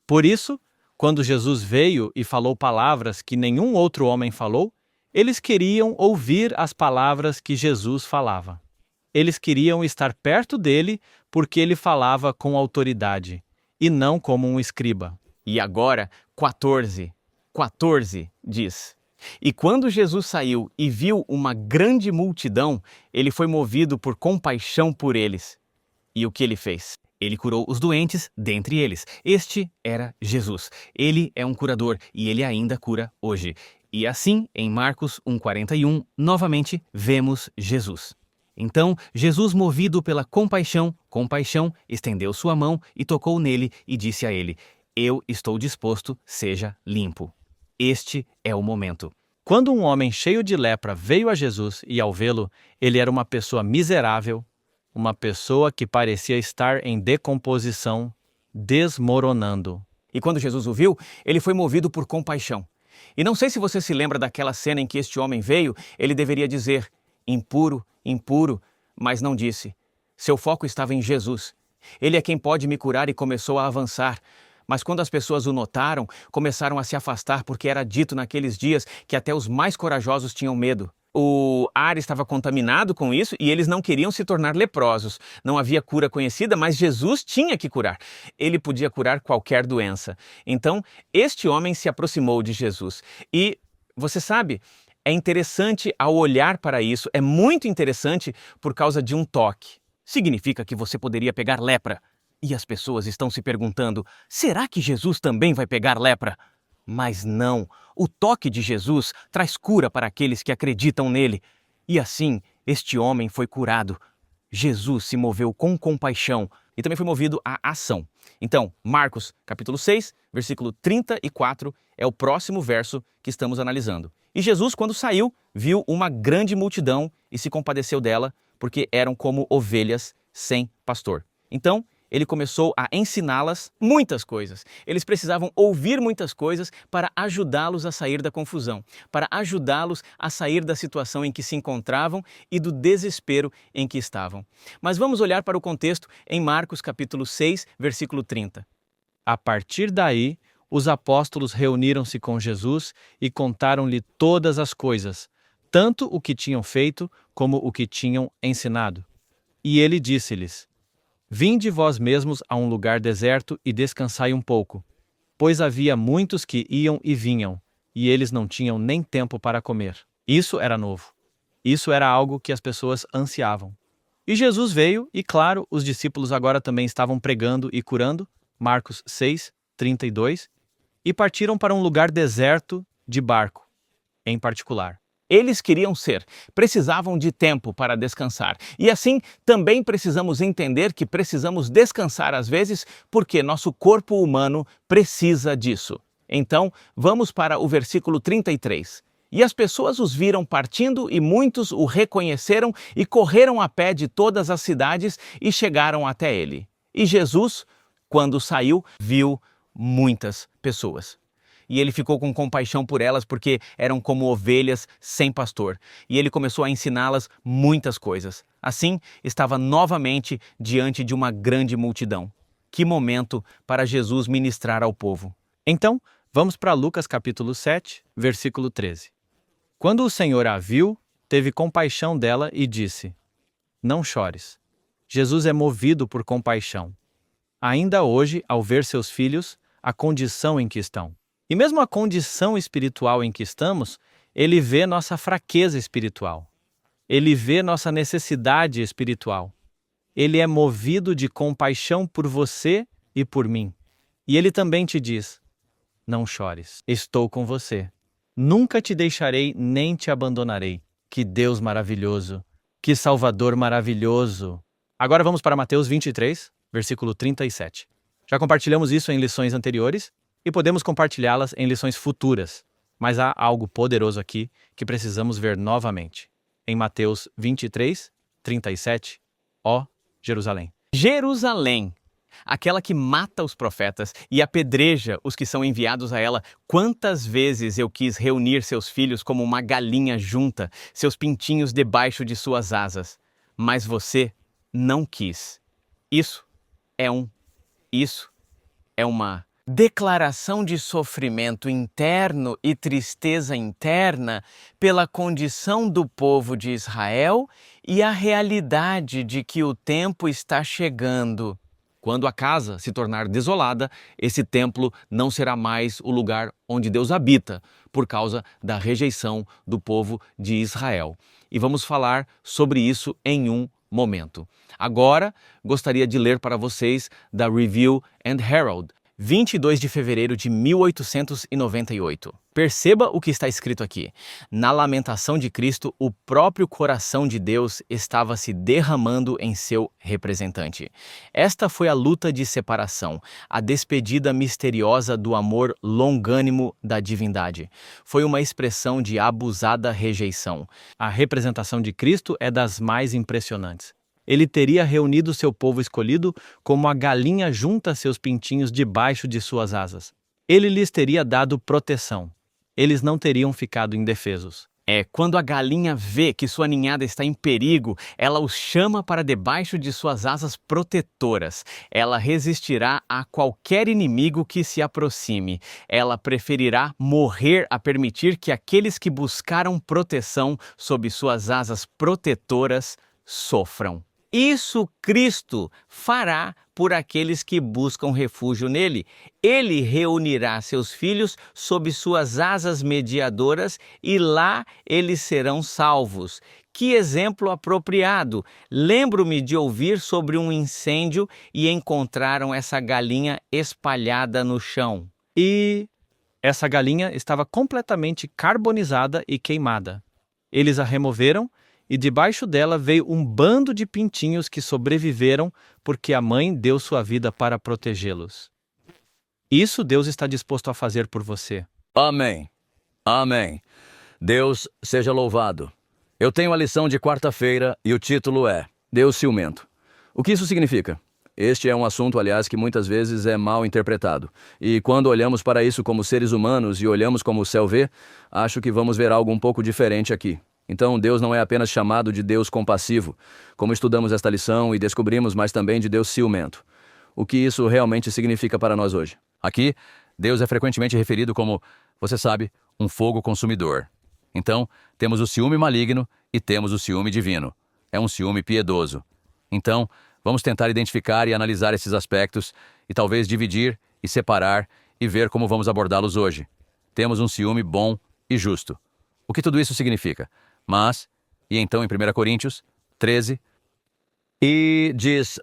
Por isso, quando Jesus veio e falou palavras que nenhum outro homem falou, eles queriam ouvir as palavras que Jesus falava. Eles queriam estar perto dele porque ele falava com autoridade e não como um escriba. E agora, 14 diz: e quando Jesus saiu e viu uma grande multidão, ele foi movido por compaixão por eles. E o que ele fez? Ele curou os doentes dentre eles. Este era Jesus. Ele é um curador e ele ainda cura hoje. E assim, em Marcos 1,41, novamente vemos Jesus. Então, Jesus, movido pela compaixão, estendeu sua mão e tocou nele e disse a ele: Eu estou disposto, seja limpo. Este é o momento. Quando um homem cheio de lepra veio a Jesus e, ao vê-lo, ele era uma pessoa miserável, uma pessoa que parecia estar em decomposição, desmoronando. E quando Jesus o viu, ele foi movido por compaixão. E não sei se você se lembra daquela cena em que este homem veio, ele deveria dizer: impuro, impuro, mas não disse. Seu foco estava em Jesus. Ele é quem pode me curar e começou a avançar. Mas quando as pessoas o notaram, começaram a se afastar porque era dito naqueles dias que até os mais corajosos tinham medo. O ar estava contaminado com isso e eles não queriam se tornar leprosos. Não havia cura conhecida, mas Jesus tinha que curar. Ele podia curar qualquer doença. Então, este homem se aproximou de Jesus. E, você sabe, é interessante ao olhar para isso, é muito interessante por causa de um toque. Significa que você poderia pegar lepra. E as pessoas estão se perguntando: será que Jesus também vai pegar lepra? Mas não, o toque de Jesus traz cura para aqueles que acreditam nele. E assim, este homem foi curado. Jesus se moveu com compaixão e também foi movido à ação. Então, Marcos, capítulo 6, versículo 34, é o próximo verso que estamos analisando. E Jesus, quando saiu, viu uma grande multidão e se compadeceu dela, porque eram como ovelhas sem pastor. Então, ele começou a ensiná-las muitas coisas. Eles precisavam ouvir muitas coisas para ajudá-los a sair da confusão, para ajudá-los a sair da situação em que se encontravam e do desespero em que estavam. Mas vamos olhar para o contexto em Marcos capítulo 6, versículo 30. A partir daí, os apóstolos reuniram-se com Jesus e contaram-lhe todas as coisas, tanto o que tinham feito como o que tinham ensinado. E ele disse-lhes: Vinde vós mesmos a um lugar deserto e descansai um pouco, pois havia muitos que iam e vinham, e eles não tinham nem tempo para comer. Isso era novo. Isso era algo que as pessoas ansiavam. E Jesus veio e, claro, os discípulos agora também estavam pregando e curando, Marcos 6, 32, e partiram para um lugar deserto de barco, em particular. Eles queriam precisavam de tempo para descansar. E assim, também precisamos entender que precisamos descansar às vezes porque nosso corpo humano precisa disso. Então, vamos para o versículo 33. E as pessoas os viram partindo e muitos o reconheceram e correram a pé de todas as cidades e chegaram até ele. E Jesus, quando saiu, viu muitas pessoas. E ele ficou com compaixão por elas porque eram como ovelhas sem pastor. E ele começou a ensiná-las muitas coisas. Assim, estava novamente diante de uma grande multidão. Que momento para Jesus ministrar ao povo. Então, vamos para Lucas capítulo 7, versículo 13. Quando o Senhor a viu, teve compaixão dela e disse: Não chores. Jesus é movido por compaixão. Ainda hoje, ao ver seus filhos, a condição em que estão. E mesmo a condição espiritual em que estamos, ele vê nossa fraqueza espiritual. Ele vê nossa necessidade espiritual. Ele é movido de compaixão por você e por mim. E ele também te diz: não chores, estou com você. Nunca te deixarei nem te abandonarei. Que Deus maravilhoso, que Salvador maravilhoso. Agora vamos para Mateus 23, versículo 37. Já compartilhamos isso em lições anteriores e podemos compartilhá-las em lições futuras, mas há algo poderoso aqui que precisamos ver novamente. Em Mateus 23, 37, ó Jerusalém. Jerusalém, aquela que mata os profetas e apedreja os que são enviados a ela. Quantas vezes eu quis reunir seus filhos como uma galinha junta, seus pintinhos debaixo de suas asas, mas você não quis. Isso é uma declaração de sofrimento interno e tristeza interna pela condição do povo de Israel e a realidade de que o tempo está chegando. Quando a casa se tornar desolada, esse templo não será mais o lugar onde Deus habita, por causa da rejeição do povo de Israel. E vamos falar sobre isso em um momento. Agora, gostaria de ler para vocês da Review and Herald, 22 de fevereiro de 1898. Perceba o que está escrito aqui. Na lamentação de Cristo, o próprio coração de Deus estava se derramando em seu representante. Esta foi a luta de separação, a despedida misteriosa do amor longânimo da divindade. Foi uma expressão de abusada rejeição. A representação de Cristo é das mais impressionantes. Ele teria reunido seu povo escolhido como a galinha junta seus pintinhos debaixo de suas asas. Ele lhes teria dado proteção. Eles não teriam ficado indefesos. Quando a galinha vê que sua ninhada está em perigo, ela os chama para debaixo de suas asas protetoras. Ela resistirá a qualquer inimigo que se aproxime. Ela preferirá morrer a permitir que aqueles que buscaram proteção sob suas asas protetoras sofram. Isso Cristo fará por aqueles que buscam refúgio nele. Ele reunirá seus filhos sob suas asas mediadoras e lá eles serão salvos. Que exemplo apropriado! Lembro-me de ouvir sobre um incêndio e encontraram essa galinha espalhada no chão. E essa galinha estava completamente carbonizada e queimada. Eles a removeram e debaixo dela veio um bando de pintinhos que sobreviveram porque a mãe deu sua vida para protegê-los. Isso Deus está disposto a fazer por você. Amém. Amém. Deus seja louvado. Eu tenho a lição de quarta-feira e o título é Deus ciumento. O que isso significa? Este é um assunto, aliás, que muitas vezes é mal interpretado. E quando olhamos para isso como seres humanos e olhamos como o céu vê, acho que vamos ver algo um pouco diferente aqui. Então, Deus não é apenas chamado de Deus compassivo, como estudamos esta lição e descobrimos, mas também de Deus ciumento. O que isso realmente significa para nós hoje? Aqui, Deus é frequentemente referido como, você sabe, um fogo consumidor. Então, temos o ciúme maligno e temos o ciúme divino. É um ciúme piedoso. Então, vamos tentar identificar e analisar esses aspectos e talvez dividir e separar e ver como vamos abordá-los hoje. Temos um ciúme bom e justo. O que tudo isso significa? Mas, e então em 1 Coríntios 13, e diz,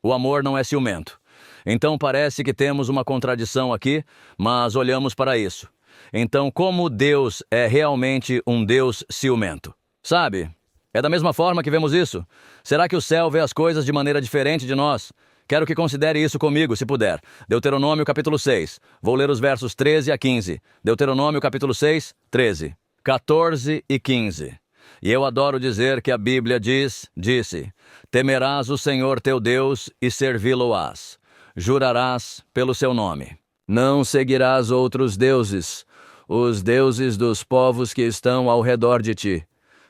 o amor não é ciumento. Então parece que temos uma contradição aqui, mas olhamos para isso. Então como Deus é realmente um Deus ciumento? Sabe, é da mesma forma que vemos isso. Será que o céu vê as coisas de maneira diferente de nós? Quero que considere isso comigo, se puder. Deuteronômio capítulo 6. Vou ler os versos 13 a 15. Deuteronômio capítulo 6, 13. 14 e 15. E eu adoro dizer que a Bíblia disse, temerás o Senhor teu Deus e servi-lo-ás. Jurarás pelo seu nome. Não seguirás outros deuses, os deuses dos povos que estão ao redor de ti.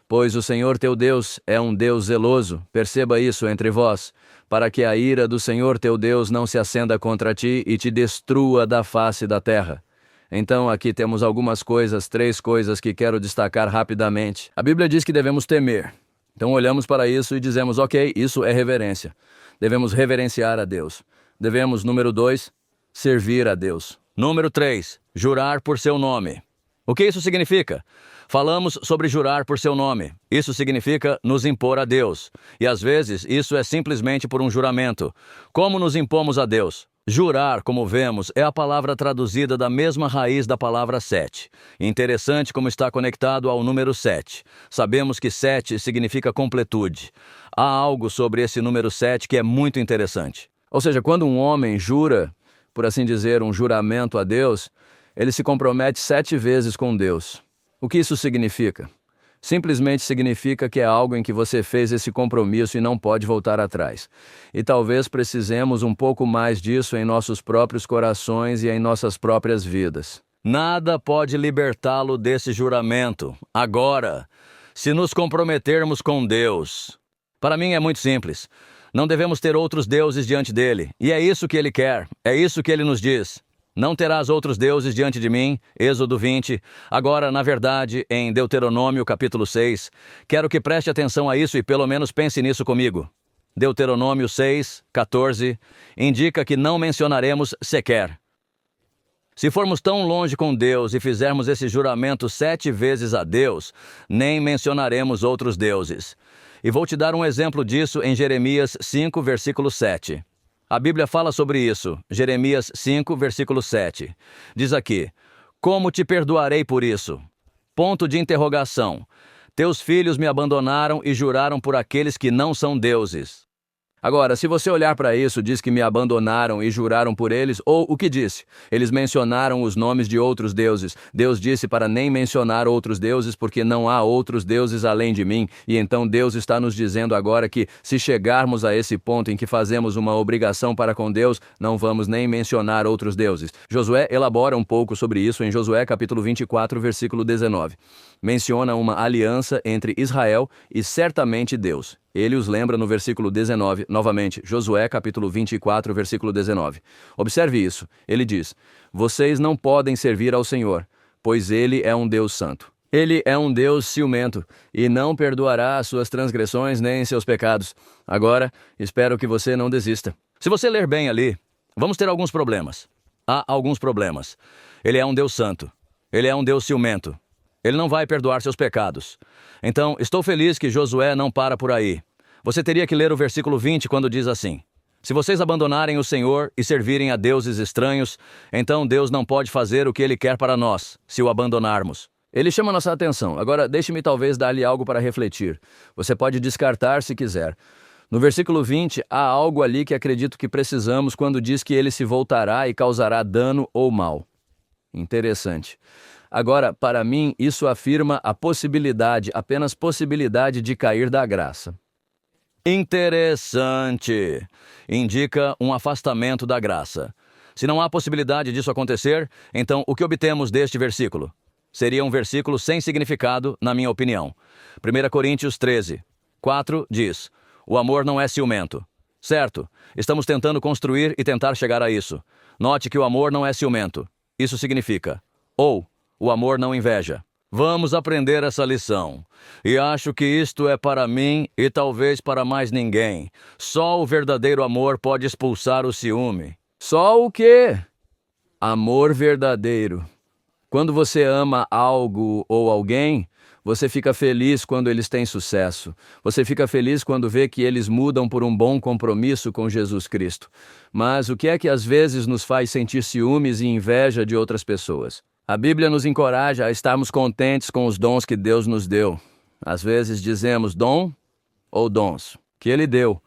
Pois o Senhor teu Deus é um Deus zeloso, perceba isso entre vós, para que a ira do Senhor teu Deus não se acenda contra ti e te destrua da face da terra. Então aqui temos algumas coisas, 3 coisas que quero destacar rapidamente. A Bíblia diz que devemos temer. Então olhamos para isso e dizemos, ok, isso é reverência. Devemos reverenciar a Deus. Devemos, número 2, servir a Deus. Número 3, jurar por seu nome. O que isso significa? Falamos sobre jurar por seu nome. Isso significa nos impor a Deus. E às vezes isso é simplesmente por um juramento. Como nos impomos a Deus? Jurar, como vemos, é a palavra traduzida da mesma raiz da palavra 7. Interessante como está conectado ao número 7. Sabemos que 7 significa completude. Há algo sobre esse número 7 que é muito interessante. Ou seja, quando um homem jura, por assim dizer, um juramento a Deus, ele se compromete 7 vezes com Deus. O que isso significa? Simplesmente significa que é algo em que você fez esse compromisso e não pode voltar atrás. E talvez precisemos um pouco mais disso em nossos próprios corações e em nossas próprias vidas. Nada pode libertá-lo desse juramento. Agora, se nos comprometermos com Deus. Para mim é muito simples. Não devemos ter outros deuses diante dele. E é isso que ele quer. É isso que ele nos diz. Não terás outros deuses diante de mim, Êxodo 20. Agora, na verdade, em Deuteronômio capítulo 6, quero que preste atenção a isso e pelo menos pense nisso comigo. Deuteronômio 6, 14, indica que não mencionaremos sequer. Se formos tão longe com Deus e fizermos esse juramento 7 vezes a Deus, nem mencionaremos outros deuses. E vou te dar um exemplo disso em Jeremias 5, versículo 7. A Bíblia fala sobre isso. Jeremias 5, versículo 7. Diz aqui: como te perdoarei por isso? Ponto de interrogação. Teus filhos me abandonaram e juraram por aqueles que não são deuses. Agora, se você olhar para isso, diz que me abandonaram e juraram por eles, ou o que disse? Eles mencionaram os nomes de outros deuses. Deus disse para nem mencionar outros deuses, porque não há outros deuses além de mim. E então Deus está nos dizendo agora que, se chegarmos a esse ponto em que fazemos uma obrigação para com Deus, não vamos nem mencionar outros deuses. Josué elabora um pouco sobre isso em Josué capítulo 24, versículo 19. Menciona uma aliança entre Israel e certamente Deus. Ele os lembra no versículo 19, novamente, Josué capítulo 24, versículo 19. Observe isso. Ele diz: vocês não podem servir ao Senhor, pois Ele é um Deus santo. Ele é um Deus ciumento e não perdoará as suas transgressões nem seus pecados. Agora, espero que você não desista. Se você ler bem ali, vamos ter alguns problemas. Há alguns problemas. Ele é um Deus santo. Ele é um Deus ciumento. Ele não vai perdoar seus pecados. Então, estou feliz que Josué não para por aí. Você teria que ler o versículo 20 quando diz assim: se vocês abandonarem o Senhor e servirem a deuses estranhos, então Deus não pode fazer o que Ele quer para nós, se o abandonarmos. Ele chama nossa atenção. Agora, deixe-me talvez dar-lhe algo para refletir. Você pode descartar se quiser. No versículo 20, há algo ali que acredito que precisamos quando diz que Ele se voltará e causará dano ou mal. Interessante. Agora, para mim, isso afirma a possibilidade, apenas possibilidade de cair da graça. Interessante. Indica um afastamento da graça. Se não há possibilidade disso acontecer, então o que obtemos deste versículo? Seria um versículo sem significado, na minha opinião. 1 Coríntios 13, 4 diz: o amor não é ciumento. Certo, estamos tentando construir e tentar chegar a isso. Note que o amor não é ciumento. Isso significa: ou o amor não inveja. Vamos aprender essa lição. E acho que isto é para mim e talvez para mais ninguém. Só o verdadeiro amor pode expulsar o ciúme. Só o quê? Amor verdadeiro. Quando você ama algo ou alguém, você fica feliz quando eles têm sucesso. Você fica feliz quando vê que eles mudam por um bom compromisso com Jesus Cristo. Mas o que é que às vezes nos faz sentir ciúmes e inveja de outras pessoas? A Bíblia nos encoraja a estarmos contentes com os dons que Deus nos deu. Às vezes dizemos dom ou dons, que Ele deu,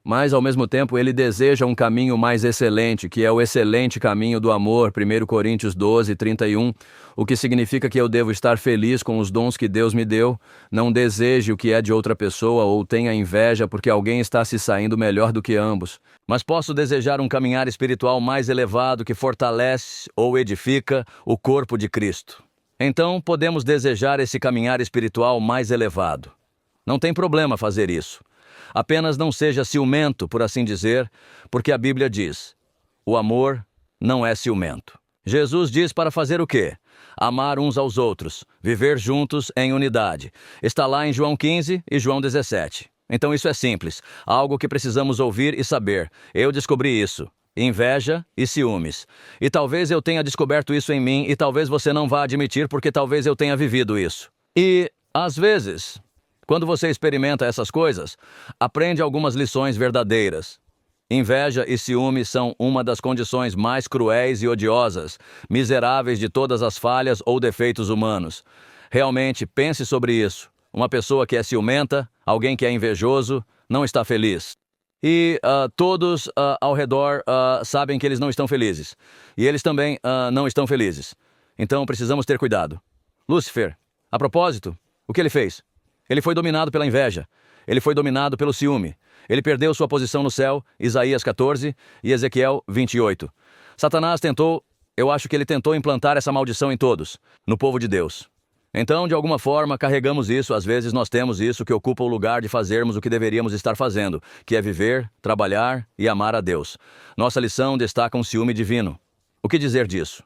mas ao mesmo tempo Ele deseja um caminho mais excelente, que é o excelente caminho do amor, 1 Coríntios 12, 31, o que significa que eu devo estar feliz com os dons que Deus me deu, não deseje o que é de outra pessoa ou tenha inveja porque alguém está se saindo melhor do que ambos. Mas posso desejar um caminhar espiritual mais elevado que fortalece ou edifica o corpo de Cristo. Então, podemos desejar esse caminhar espiritual mais elevado. Não tem problema fazer isso. Apenas não seja ciumento, por assim dizer, porque a Bíblia diz: o amor não é ciumento. Jesus diz para fazer o quê? Amar uns aos outros, viver juntos em unidade. Está lá em João 15 e João 17. Então isso é simples, algo que precisamos ouvir e saber. Eu descobri isso. Inveja e ciúmes. E talvez eu tenha descoberto isso em mim e talvez você não vá admitir porque talvez eu tenha vivido isso. E, às vezes, quando você experimenta essas coisas, aprende algumas lições verdadeiras. Inveja e ciúme são uma das condições mais cruéis e odiosas, miseráveis de todas as falhas ou defeitos humanos. Realmente, pense sobre isso. Uma pessoa que é ciumenta, alguém que é invejoso, não está feliz. E todos ao redor sabem que eles não estão felizes. E eles também não estão felizes. Então precisamos ter cuidado. Lúcifer, a propósito, o que ele fez? Ele foi dominado pela inveja. Ele foi dominado pelo ciúme. Ele perdeu sua posição no céu, Isaías 14 e Ezequiel 28. Satanás eu acho que ele tentou implantar essa maldição em todos, no povo de Deus. Então, de alguma forma, carregamos isso, às vezes nós temos isso que ocupa o lugar de fazermos o que deveríamos estar fazendo, que é viver, trabalhar e amar a Deus. Nossa lição destaca um ciúme divino. O que dizer disso?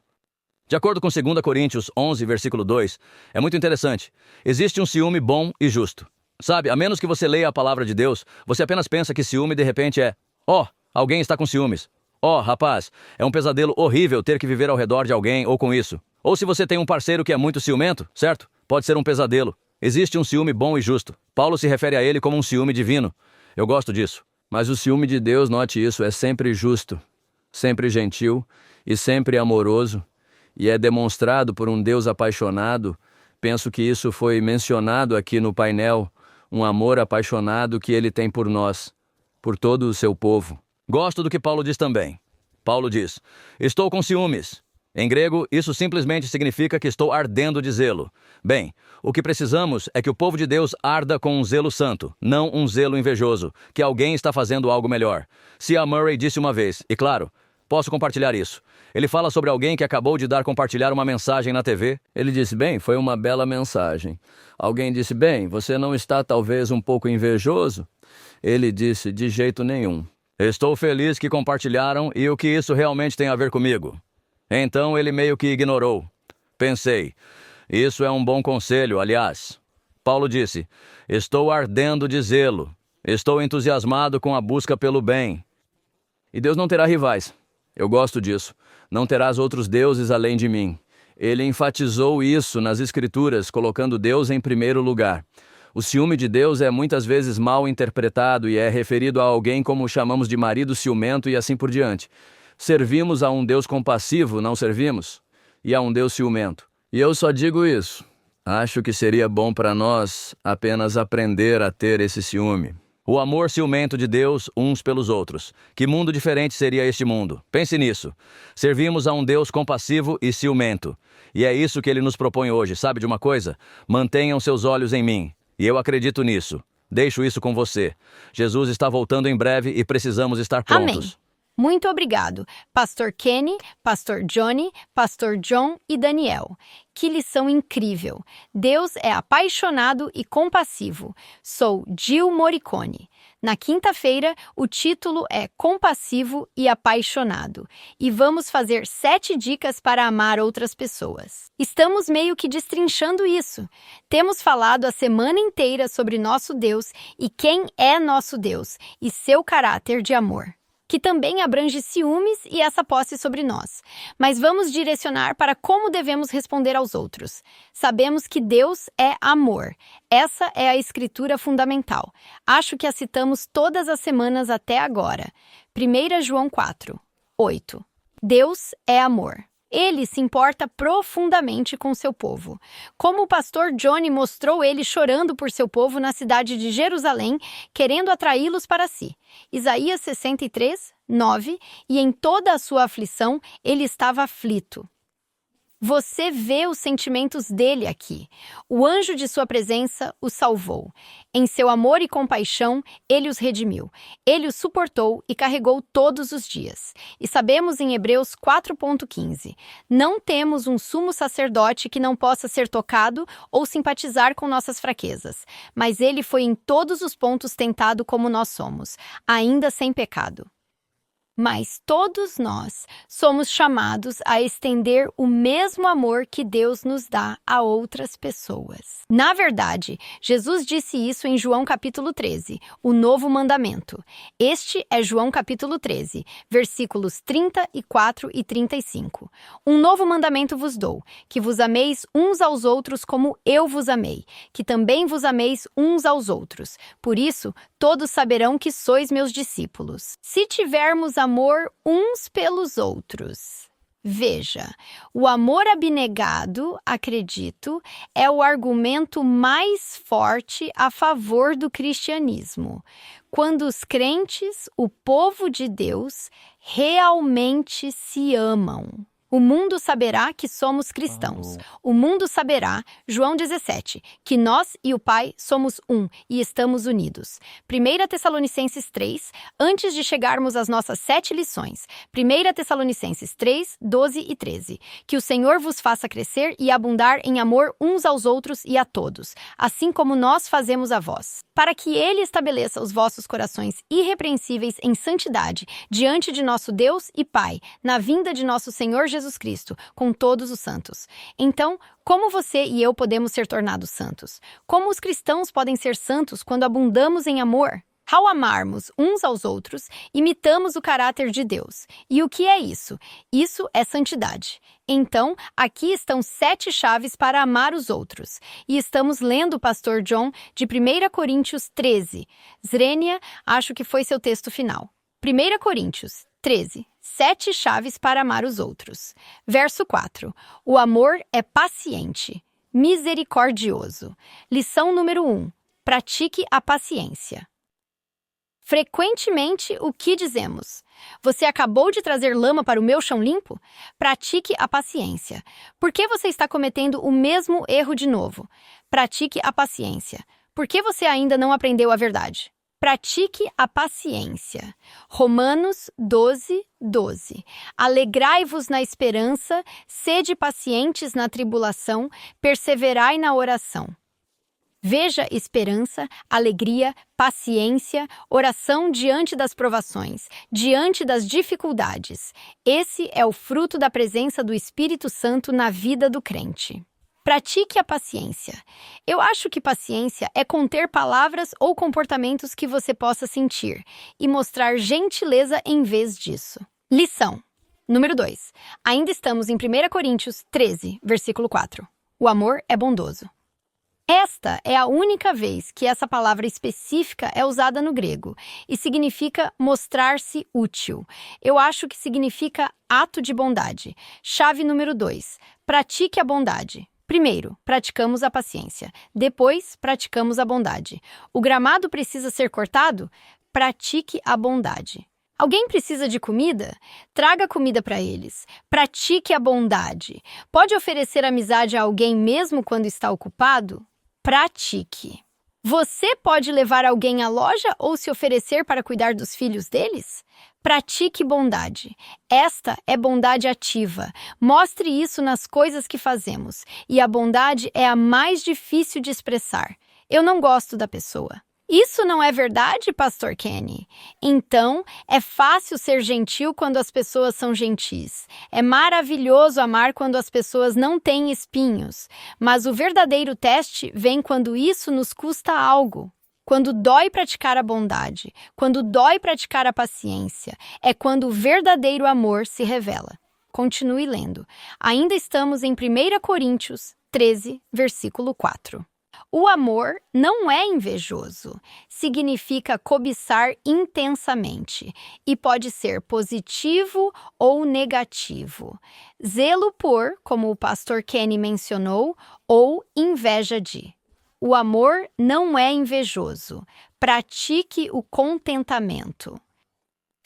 De acordo com 2 Coríntios 11, versículo 2, é muito interessante. Existe um ciúme bom e justo. Sabe, a menos que você leia a palavra de Deus, você apenas pensa que ciúme de repente é: alguém está com ciúmes. Rapaz, é um pesadelo horrível ter que viver ao redor de alguém ou com isso. Ou se você tem um parceiro que é muito ciumento, certo? Pode ser um pesadelo. Existe um ciúme bom e justo. Paulo se refere a ele como um ciúme divino. Eu gosto disso. Mas o ciúme de Deus, note isso, é sempre justo, sempre gentil e sempre amoroso, e é demonstrado por um Deus apaixonado. Penso que isso foi mencionado aqui no painel, um amor apaixonado que ele tem por nós, por todo o seu povo. Gosto do que Paulo diz também. Paulo diz: estou com ciúmes. Em grego, isso simplesmente significa que estou ardendo de zelo. Bem, o que precisamos é que o povo de Deus arda com um zelo santo, não um zelo invejoso, que alguém está fazendo algo melhor. C.A. Murray disse uma vez, e claro, posso compartilhar isso. Ele fala sobre alguém que acabou de compartilhar uma mensagem na TV. Ele disse, bem, foi uma bela mensagem. Alguém disse, bem, você não está talvez um pouco invejoso? Ele disse, de jeito nenhum. Estou feliz que compartilharam e o que isso realmente tem a ver comigo. Então ele meio que ignorou. Pensei, isso é um bom conselho, aliás. Paulo disse, estou ardendo de zelo, estou entusiasmado com a busca pelo bem. E Deus não terá rivais. Eu gosto disso. Não terás outros deuses além de mim. Ele enfatizou isso nas Escrituras, colocando Deus em primeiro lugar. O ciúme de Deus é muitas vezes mal interpretado e é referido a alguém como chamamos de marido ciumento e assim por diante. Servimos a um Deus compassivo, não servimos? E a um Deus ciumento. E eu só digo isso. Acho que seria bom para nós apenas aprender a ter esse ciúme. O amor ciumento de Deus uns pelos outros. Que mundo diferente seria este mundo? Pense nisso. Servimos a um Deus compassivo e ciumento. E é isso que ele nos propõe hoje. Sabe de uma coisa? Mantenham seus olhos em mim. E eu acredito nisso. Deixo isso com você. Jesus está voltando em breve e precisamos estar prontos. Amém. Muito obrigado, Pastor Kenny, Pastor Johnny, Pastor John e Daniel. Que lição incrível! Deus é apaixonado e compassivo. Sou Jill Morricone. Na quinta-feira, o título é Compassivo e Apaixonado. E vamos fazer 7 dicas para amar outras pessoas. Estamos meio que destrinchando isso. Temos falado a semana inteira sobre nosso Deus e quem é nosso Deus e seu caráter de amor, que também abrange ciúmes e essa posse sobre nós. Mas vamos direcionar para como devemos responder aos outros. Sabemos que Deus é amor. Essa é a escritura fundamental. Acho que a citamos todas as semanas até agora. 1 João 4, 8. Deus é amor. Ele se importa profundamente com seu povo. Como o pastor Johnny mostrou ele chorando por seu povo na cidade de Jerusalém, querendo atraí-los para si. Isaías 63, 9, e em toda a sua aflição, ele estava aflito. Você vê os sentimentos dele aqui. O anjo de sua presença o salvou. Em seu amor e compaixão, ele os redimiu. Ele os suportou e carregou todos os dias. E sabemos em Hebreus 4.15, não temos um sumo sacerdote que não possa ser tocado ou simpatizar com nossas fraquezas, mas ele foi em todos os pontos tentado como nós somos, ainda sem pecado. Mas todos nós somos chamados a estender o mesmo amor que Deus nos dá a outras pessoas. Na verdade, Jesus disse isso em João capítulo 13, o novo mandamento. Este é João capítulo 13, versículos 34 e 35. Um novo mandamento vos dou, que vos ameis uns aos outros como eu vos amei, que também vos ameis uns aos outros. Por isso, todos saberão que sois meus discípulos, se tivermos amor uns pelos outros. Veja, o amor abnegado, acredito, é o argumento mais forte a favor do cristianismo. Quando os crentes, o povo de Deus, realmente se amam. O mundo saberá que somos cristãos. O mundo saberá, João 17, que nós e o Pai somos um e estamos unidos. 1 Tessalonicenses 3, antes de chegarmos às nossas 7 lições. 1 Tessalonicenses 3, 12 e 13. Que o Senhor vos faça crescer e abundar em amor uns aos outros e a todos, assim como nós fazemos a vós. Para que Ele estabeleça os vossos corações irrepreensíveis em santidade, diante de nosso Deus e Pai, na vinda de nosso Senhor Jesus Cristo, com todos os santos. Então, como você e eu podemos ser tornados santos? Como os cristãos podem ser santos quando abundamos em amor? Ao amarmos uns aos outros, imitamos o caráter de Deus. E o que é isso? Isso é santidade. Então, aqui estão 7 chaves para amar os outros. E estamos lendo o pastor John de 1 Coríntios 13. Zrenia, acho que foi seu texto final. 1 Coríntios 13. 7 chaves para amar os outros. Verso 4. O amor é paciente, misericordioso. Lição número 1. Pratique a paciência. Frequentemente, o que dizemos? Você acabou de trazer lama para o meu chão limpo? Pratique a paciência. Por que você está cometendo o mesmo erro de novo? Pratique a paciência. Por que você ainda não aprendeu a verdade? Pratique a paciência. Romanos 12, 12. Alegrai-vos na esperança, sede pacientes na tribulação, perseverai na oração. Veja esperança, alegria, paciência, oração diante das provações, diante das dificuldades. Esse é o fruto da presença do Espírito Santo na vida do crente. Pratique a paciência. Eu acho que paciência é conter palavras ou comportamentos que você possa sentir e mostrar gentileza em vez disso. Lição número 2. Ainda estamos em 1 Coríntios 13, versículo 4. O amor é bondoso. Esta é a única vez que essa palavra específica é usada no grego e significa mostrar-se útil. Eu acho que significa ato de bondade. Chave número 2. Pratique a bondade. Primeiro, praticamos a paciência. Depois, praticamos a bondade. O gramado precisa ser cortado? Pratique a bondade. Alguém precisa de comida? Traga comida para eles. Pratique a bondade. Pode oferecer amizade a alguém mesmo quando está ocupado? Pratique. Você pode levar alguém à loja ou se oferecer para cuidar dos filhos deles? Pratique bondade. Esta é bondade ativa. Mostre isso nas coisas que fazemos. E a bondade é a mais difícil de expressar. Eu não gosto da pessoa. Isso não é verdade, Pastor Kenny? Então, é fácil ser gentil quando as pessoas são gentis. É maravilhoso amar quando as pessoas não têm espinhos. Mas o verdadeiro teste vem quando isso nos custa algo. Quando dói praticar a bondade, quando dói praticar a paciência, é quando o verdadeiro amor se revela. Continue lendo. Ainda estamos em 1 Coríntios 13, versículo 4. O amor não é invejoso, significa cobiçar intensamente e pode ser positivo ou negativo. Zelo por, como o pastor Kenny mencionou, ou inveja de. O amor não é invejoso, pratique o contentamento.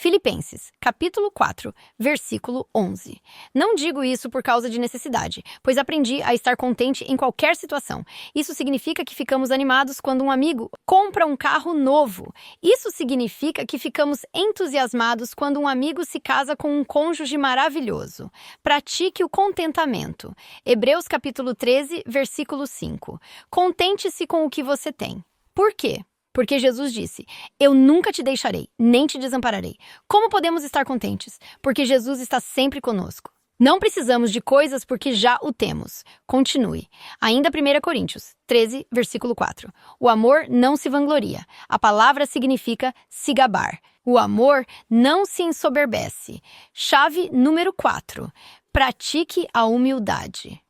Filipenses, capítulo 4, versículo 11. Não digo isso por causa de necessidade, pois aprendi a estar contente em qualquer situação. Isso significa que ficamos animados quando um amigo compra um carro novo. Isso significa que ficamos entusiasmados quando um amigo se casa com um cônjuge maravilhoso. Pratique o contentamento. Hebreus, capítulo 13, versículo 5. Contente-se com o que você tem. Por quê? Porque Jesus disse, eu nunca te deixarei, nem te desampararei. Como podemos estar contentes? Porque Jesus está sempre conosco. Não precisamos de coisas porque já o temos. Continue. Ainda 1 Coríntios 13, versículo 4. O amor não se vangloria. A palavra significa se gabar. O amor não se ensoberbece. Chave número 4. Pratique a humildade.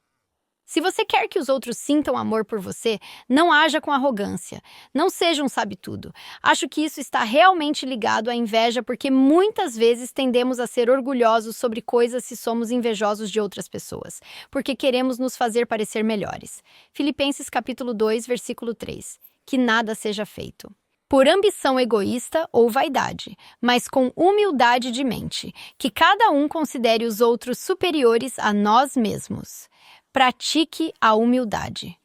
Se você quer que os outros sintam amor por você, não haja com arrogância. Não seja um sabe-tudo. Acho que isso está realmente ligado à inveja porque muitas vezes tendemos a ser orgulhosos sobre coisas se somos invejosos de outras pessoas, porque queremos nos fazer parecer melhores. Filipenses capítulo 2, versículo 3. Que nada seja feito por ambição egoísta ou vaidade, mas com humildade de mente, que cada um considere os outros superiores a nós mesmos. Pratique a humildade.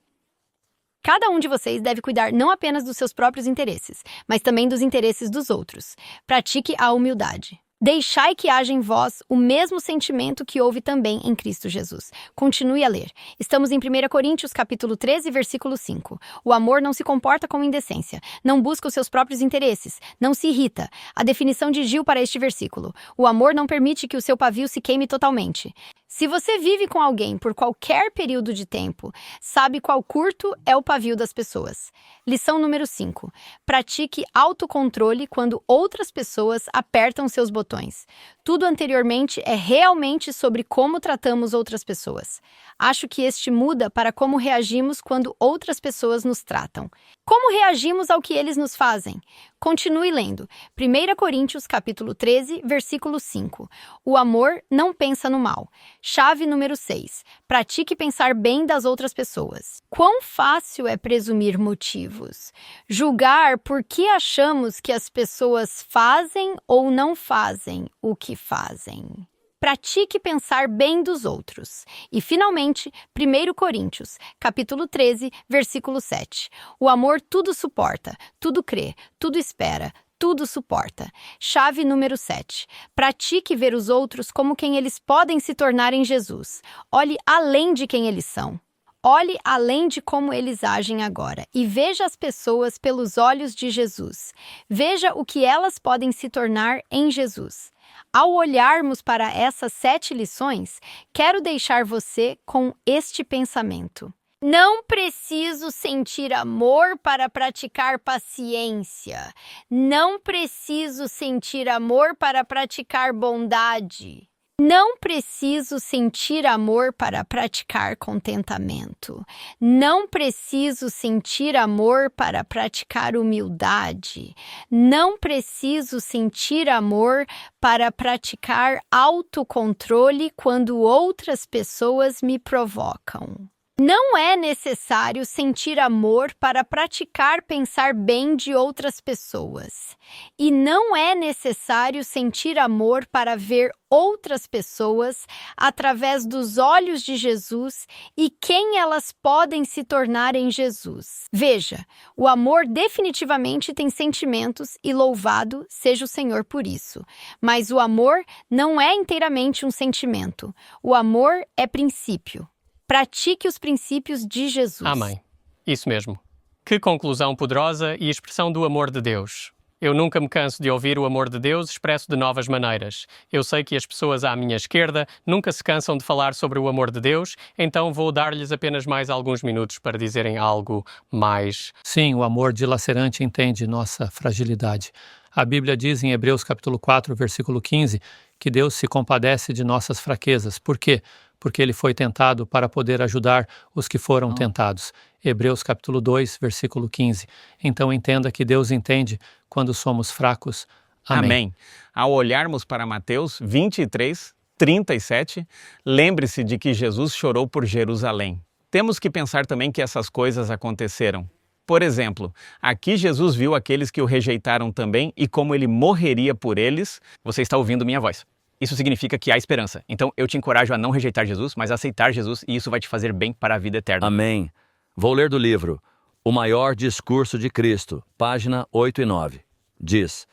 Cada um de vocês deve cuidar não apenas dos seus próprios interesses, mas também dos interesses dos outros. Pratique a humildade. Deixai que haja em vós o mesmo sentimento que houve também em Cristo Jesus. Continue a ler. Estamos em 1 Coríntios, capítulo 13, versículo 5. O amor não se comporta com indecência, não busca os seus próprios interesses, não se irrita. A definição de Gil para este versículo. O amor não permite que o seu pavio se queime totalmente. Se você vive com alguém por qualquer período de tempo, sabe qual curto é o pavio das pessoas. Lição número 5. Pratique autocontrole quando outras pessoas apertam seus botões. Tudo anteriormente é realmente sobre como tratamos outras pessoas. Acho que este muda para como reagimos quando outras pessoas nos tratam. Como reagimos ao que eles nos fazem? Continue lendo. 1 Coríntios capítulo 13, versículo 5. O amor não pensa no mal. Chave número 6. Pratique pensar bem das outras pessoas. Quão fácil é presumir motivos? Julgar por que achamos que as pessoas fazem ou não fazem o que fazem. Pratique pensar bem dos outros. E, finalmente, 1 Coríntios, capítulo 13, versículo 7. O amor tudo suporta, tudo crê, tudo espera, tudo suporta. Chave número 7. Pratique ver os outros como quem eles podem se tornar em Jesus. Olhe além de quem eles são. Olhe além de como eles agem agora e veja as pessoas pelos olhos de Jesus. Veja o que elas podem se tornar em Jesus. Ao olharmos para essas 7 lições, quero deixar você com este pensamento. Não preciso sentir amor para praticar paciência. Não preciso sentir amor para praticar bondade. Não preciso sentir amor para praticar contentamento. Não preciso sentir amor para praticar humildade. Não preciso sentir amor para praticar autocontrole quando outras pessoas me provocam. Não é necessário sentir amor para praticar pensar bem de outras pessoas. E não é necessário sentir amor para ver outras pessoas através dos olhos de Jesus e quem elas podem se tornar em Jesus. Veja, o amor definitivamente tem sentimentos e louvado seja o Senhor por isso. Mas o amor não é inteiramente um sentimento. O amor é princípio. Pratique os princípios de Jesus. Amém. Isso mesmo. Que conclusão poderosa e expressão do amor de Deus. Eu nunca me canso de ouvir o amor de Deus expresso de novas maneiras. Eu sei que as pessoas à minha esquerda nunca se cansam de falar sobre o amor de Deus, então vou dar-lhes apenas mais alguns minutos para dizerem algo mais. Sim, o amor dilacerante entende nossa fragilidade. A Bíblia diz em Hebreus capítulo 4, versículo 15, que Deus se compadece de nossas fraquezas. Por quê? Porque ele foi tentado para poder ajudar os que foram tentados. Hebreus capítulo 2, versículo 15. Então entenda que Deus entende quando somos fracos. Amém. Amém. Ao olharmos para Mateus 23, 37, lembre-se de que Jesus chorou por Jerusalém. Temos que pensar também que essas coisas aconteceram. Por exemplo, aqui Jesus viu aqueles que o rejeitaram também e como ele morreria por eles. Você está ouvindo minha voz. Isso significa que há esperança. Então eu te encorajo a não rejeitar Jesus, mas a aceitar Jesus e isso vai te fazer bem para a vida eterna. Amém. Vou ler do livro O Maior Discurso de Cristo, página 8 e 9. Diz: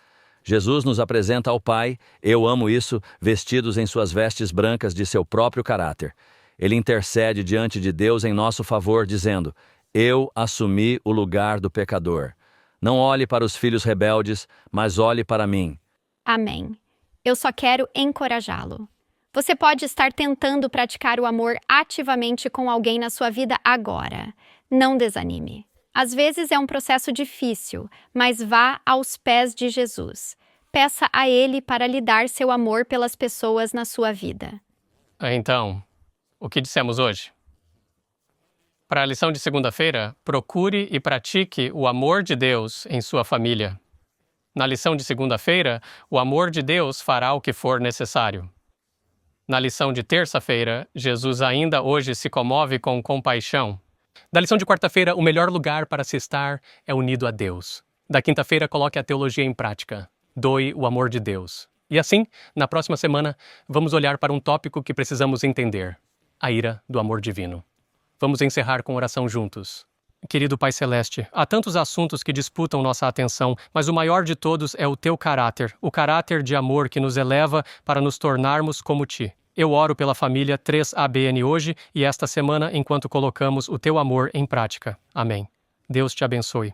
Jesus nos apresenta ao Pai, eu amo isso, vestidos em suas vestes brancas de seu próprio caráter. Ele intercede diante de Deus em nosso favor, dizendo: eu assumi o lugar do pecador. Não olhe para os filhos rebeldes, mas olhe para mim. Amém. Eu só quero encorajá-lo. Você pode estar tentando praticar o amor ativamente com alguém na sua vida agora. Não desanime. Às vezes é um processo difícil, mas vá aos pés de Jesus. Peça a Ele para lhe dar seu amor pelas pessoas na sua vida. Então, o que dissemos hoje? Para a lição de segunda-feira, procure e pratique o amor de Deus em sua família. Na lição de segunda-feira, o amor de Deus fará o que for necessário. Na lição de terça-feira, Jesus ainda hoje se comove com compaixão. Da lição de quarta-feira, o melhor lugar para se estar é unido a Deus. Da quinta-feira, coloque a teologia em prática. Doe o amor de Deus. E assim, na próxima semana, vamos olhar para um tópico que precisamos entender: a ira do amor divino. Vamos encerrar com oração juntos. Querido Pai Celeste, há tantos assuntos que disputam nossa atenção, mas o maior de todos é o Teu caráter, o caráter de amor que nos eleva para nos tornarmos como Ti. Eu oro pela família 3ABN hoje e esta semana enquanto colocamos o Teu amor em prática. Amém. Deus te abençoe.